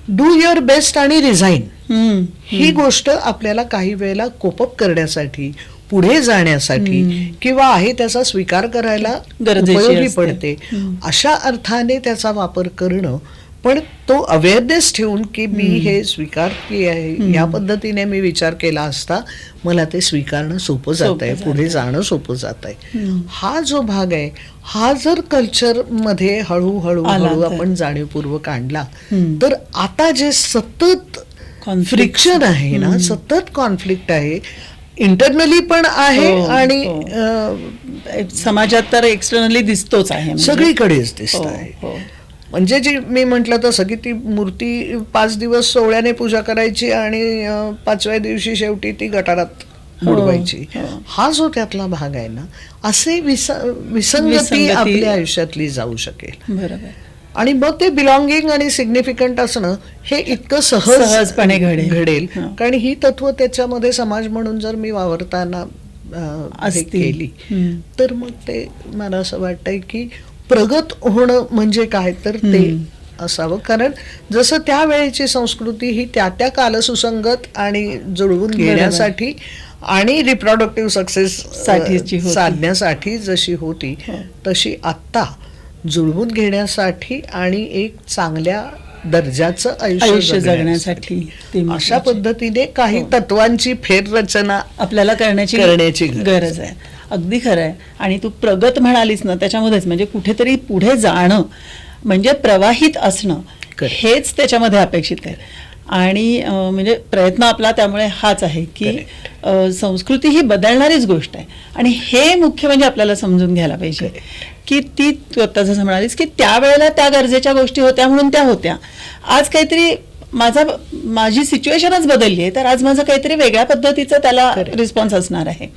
डू युअर बेस्ट आणि रिझाईन हम्म. ही गोष्ट आपल्याला काही वेळेला कोपअप करण्यासाठी पुढे जाण्यासाठी किंवा आहे त्याचा स्वीकार करायला गरजेची उपयोगी असते. पडते अशा अर्थाने त्याचा वापर करणं पण तो अवेअरनेस ठेवून की मी हे स्वीकारते आहे या पद्धतीने मी विचार केला असता मला ते स्वीकारणं सोपं जात आहे पुढे जाणं सोपं जात आहे हा जो भाग आहे हा जर कल्चर मध्ये हळूहळू आला हळू तर. आपण जाणीवपूर्वक आणला हम्म. तर आता जे सतत Conflict. फ्रिक्शन आहे ना सतत कॉन्फ्लिक्ट आहे इंटरनली पण आहे हो, आणि हो. समाजात तर एक्सटर्नली दिसतोच आहे म्हणजे. सगळीकडेच दिसत हो, आहे हो. म्हणजे जी मी म्हंटल तसं की ती मूर्ती 5 दिवस सोहळ्याने पूजा करायची आणि 5व्या दिवशी शेवटी ती गटारात बुडवायची हो. हा जो त्यातला भाग आहे ना असे विसंगती विसंगती आपल्या आयुष्यातली जाऊ शकेल बरोबर आणि मग ते बिलॉंगिंग आणि सिग्निफिकंट असणं हे इतकं सहजपणे घडेल. हा. कारण ही तत्व त्याच्यामध्ये समाज म्हणून जर मी वावरताना हे असतील. केली हम्म. तर मग ते मला असं वाटतंय की प्रगत होणं म्हणजे काय तर ते असावं कारण जसं त्यावेळेची संस्कृती ही त्या त्या कालसुसंगत आणि जुळवून घेण्यासाठी आणि रिप्रोडक्टिव्ह सक्सेस साठीची होती. साधण्यासाठी जशी होती तशी आत्ता जुळवून घेण्यासाठी आणि एक चांगल्या दर्जाचं आयुष्य आयुष्य जगण्यासाठी ते अशा महत्त्वाचे. पद्धतीने काही तत्वांची फेररचना आपल्याला करण्याची करण्याची गरज आहे अगदी खरं आहे आणि तू प्रगत म्हणालीस ना त्याच्यामध्येच म्हणजे कुठेतरी पुढे जाणं म्हणजे प्रवाहित असणं Correct. हेच त्याच्यामध्ये अपेक्षित आहे आणि म्हणजे प्रयत्न आपला त्यामुळे हाच आहे की संस्कृती ही बदलणारीच गोष्ट आहे आणि हे मुख्य म्हणजे आपल्याला समजून घ्यायला पाहिजे की ती तू आता जसं म्हणालीस की त्यावेळेला त्या गरजेच्या गोष्टी होत्या म्हणून त्या होत्या आज काहीतरी माझी सिच्युएशनच बदलली आहे तर आज माझं काहीतरी वेगळ्या पद्धतीचं त्याला रिस्पॉन्स असणार आहे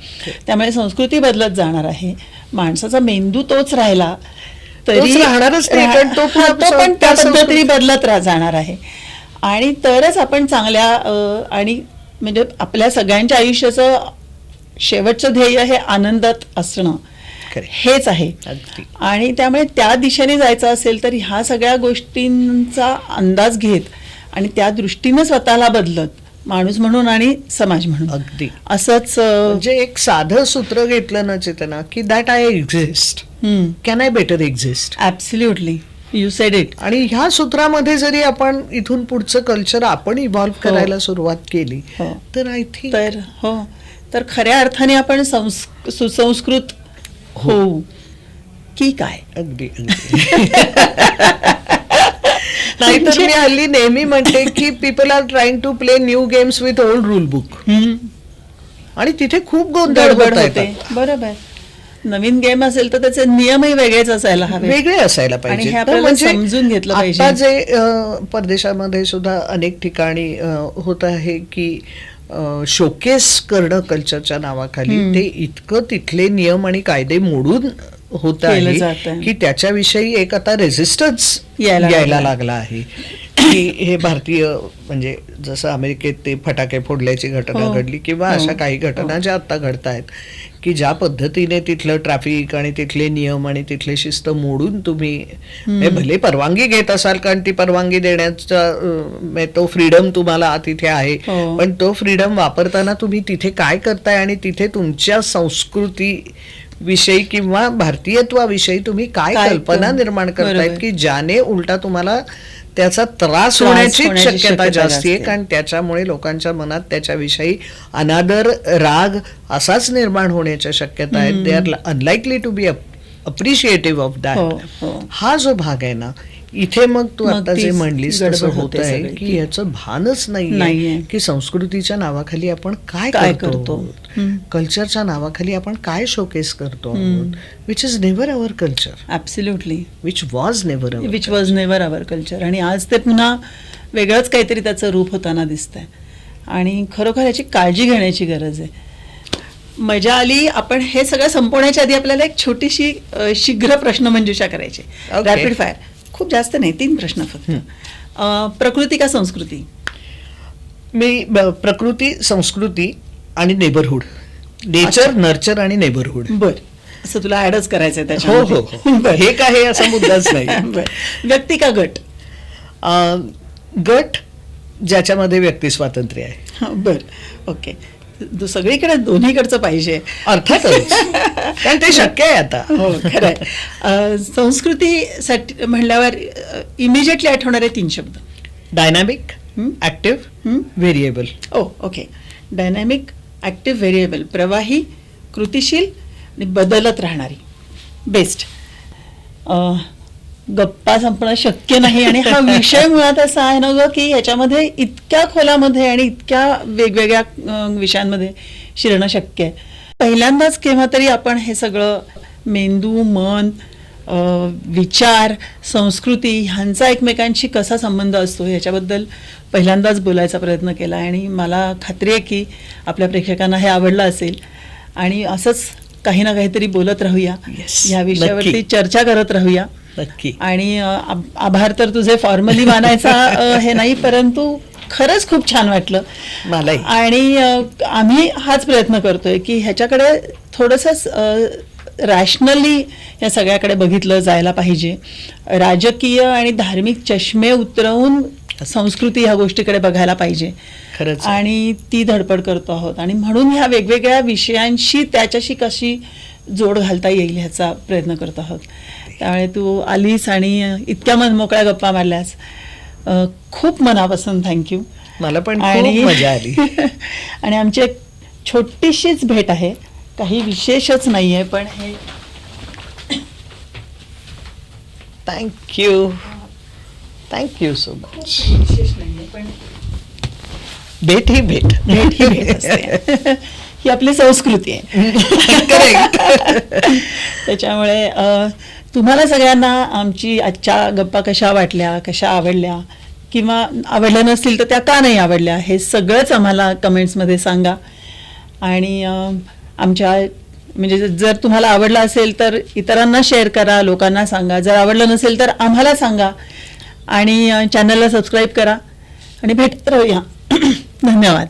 त्यामुळे संस्कृती बदलत जाणार आहे माणसाचा मेंदू तोच राहिला तोच राहणारच नाही, कारण तो हा, तो पण त्या त्या पद्धतीने बदलत जाणार आहे आणि तरच आपण चांगल्या आणि म्हणजे आपल्या सगळ्यांच्या आयुष्याचं शेवटचं ध्येय हे आनंदात असणं हेच आहे अगदी. आणि त्यामुळे त्या दिशेने जायचं असेल तर ह्या सगळ्या गोष्टींचा अंदाज घेत आणि त्या दृष्टीनं स्वतःला बदलत माणूस म्हणून आणि समाज म्हणून अगदी असंच म्हणजे एक साधं सूत्र घेतलं ना चेतना की that I exist can I better exist absolutely you sed it आणि ह्या सूत्रामध्ये जरी आपण इथून पुढचं कल्चर आपण इव्हॉल्व्ह करायला सुरुवात केली हो. तर आय थिंक तर हो तर खऱ्या अर्थाने आपण सुसंस्कृत होऊ की काय अगदी नाहीतर मी हल्ली नेहमी म्हणते की people are trying to play new games with old rule book आणि तिथे खूप गोंधळ गडबड होत होते आहेत. बरोबर नवीन गेम असेल तर त्याचे नियमही वेगळेच असायला हवे वेगळे असायला आणि पाहिजे हे आपल्याला समजून घेतलं पाहिजे. आता जे परदेशामध्ये सुद्धा अनेक ठिकाणी होत आहे की शोकेस करणं कल्चरच्या नावाखाली ते इतकं तिथले नियम आणि कायदे मोडून होत केलं आहे जातंय. की त्याच्याविषयी एक आता रेझिस्टन्स यायला यायला लागला आहे की हे भारतीय म्हणजे जसं अमेरिकेत ते फटाके फोडल्याची घटना हो. घडली किंवा अशा काही घटना ज्या आता घडत आहेत की ज्या पद्धतीने तिथलं ट्रॅफिक आणि तिथले नियम आणि तिथले शिस्त मोडून तुम्ही म्हणजे भले परवानगी घेत असाल कारण ती परवानगी देण्याचा तो फ्रीडम तुम्हाला तिथे आहे हो. पण तो फ्रीडम वापरताना तुम्ही तिथे काय करताय आणि तिथे तुमच्या संस्कृती विषयी किंवा भारतीयत्वाविषयी तुम्ही काय काय कल्पना निर्माण करतायत बरोबर. की ज्याने उलटा तुम्हाला त्याचा त्रास होण्याची होण्याची शक्यता शक्यता जास्ती आहे, जास्त आहे. कारण त्याच्यामुळे लोकांच्या मनात त्याच्याविषयी अनादर, राग असाच निर्माण होण्याच्या शक्यता आहेत. They are unlikely to be appreciative of हो, दॅट. हो. हा जो भाग आहे ना, इथे मग तू मग आता जे तीच म्हणलीस गडबड तसं होत होते आहे सगळी की की याचं भानच नाहीये नाहीये. की संस्कृतीच्या नावाखाली आपण काय काय करतो, करतो. कल्चरच्या नावाखाली आपण काय शोकेस करतो, which is never our culture, absolutely, which was never our. Which was never our culture. आणि आज ते पुन्हा वेगळंच काहीतरी त्याचं रूप होताना दिसतंय आणि खरोखर याची काळजी घेण्याची गरज आहे. मजा आली. आपण हे सगळं संपवण्याच्या आधी आपल्याला एक छोटीशी शीघ्र प्रश्नमंजुषा करायची, Okay. Rapid fire. खूप जास्त नाही, 3 प्रश्न फक्त. प्रकृती का संस्कृती? मी प्रकृती, संस्कृती आणि नेबरहुड, नेचर, नर्चर आणि नेबरहुड. बर, असं तुला ऍडच करायचंय हो त्याच्यामध्ये. हो हो. हे काय हे असा मुद्दाच नाही. बर. व्यक्ती का गट? गट ज्याच्यामध्ये व्यक्ती स्वातंत्र्य आहे. बर, ओके. सगळीकडे दोन्हीकडचं पाहिजे अर्थातच, कारण ते शक्य आहे आता. हो, खरंय. संस्कृतीसाठी म्हणल्यावर इमिजिएटली आठवणारे 3 शब्द. Dynamic, active, variable. Okay. Dynamic, active, variable. प्रवाही, कृतिशील आणि बदलत राहणारी. बेस्ट. गप्पा संपणं शक्य नाही आणि हा विषय मुळात असा आहे ना ग की ह्याच्यामध्ये इतक्या खोलामध्ये आणि इतक्या वेगवेगळ्या विषयांमध्ये शिरणं शक्य आहे. पहिल्यांदाच केव्हा तरी आपण हे सगळं मेंदू, मन, विचार, संस्कृती ह्यांचा एकमेकांशी कसा संबंध असतो ह्याच्याबद्दल पहिल्यांदाच बोलायचा प्रयत्न केला आणि मला खात्री आहे की आपल्या प्रेक्षकांना हे आवडलं असेल आणि असंच काही ना काहीतरी बोलत राहूया. Yes, ह्या विषयावरती नक्की. चर्चा करत राहूया. नक्की. आणि आभार तर तुझे फॉर्मली मानायचा हे नाही, परंतु खरंच खूप छान वाटलं मलाही. आणि आम्ही हाच प्रयत्न करतोय की ह्याच्याकडे थोडंसं रॅशनली या सगळ्याकडे बघितलं जायला पाहिजे. राजकीय आणि धार्मिक चष्मे उतरवून संस्कृती ह्या गोष्टीकडे बघायला पाहिजे. खरंच. आणि ती धडपड करतो आहोत आणि म्हणून ह्या वेगवेगळ्या विषयांशी त्याच्याशी कशी जोड घालता येईल ह्याचा प्रयत्न करत आहोत. त्यामुळे तू आलीस आणि इतक्या मनमोकळ्या गप्पा मारल्यास खूप मनापासून थँक्यू. मला पण खूप मजा आली. आणि आमची एक छोटीशीच भेट आहे, काही विशेषच नाही आहे, पण हे थँक्यू सो मच. विशेष नाही आहे, पण भेट ही भेट. भेट ही भेट असते. ही आपली संस्कृती आहे. Correct. त्याच्यामुळे तुम्हाला सगळ्यांना आमची आजच्या गप्पा कशा वाटल्या, कशा आवडल्या किंवा आवडल्या नसतील तर त्या का नाही आवडल्या हे सगळंच आम्हाला कमेंट्समध्ये सांगा. आणि आमच्या म्हणजे जर तुम्हाला आवडलं असेल तर इतरांना शेअर करा, लोकांना सांगा. जर आवडलं नसेल तर आम्हाला सांगा आणि चॅनलला सबस्क्राईब करा आणि भेटत राहूया. धन्यवाद.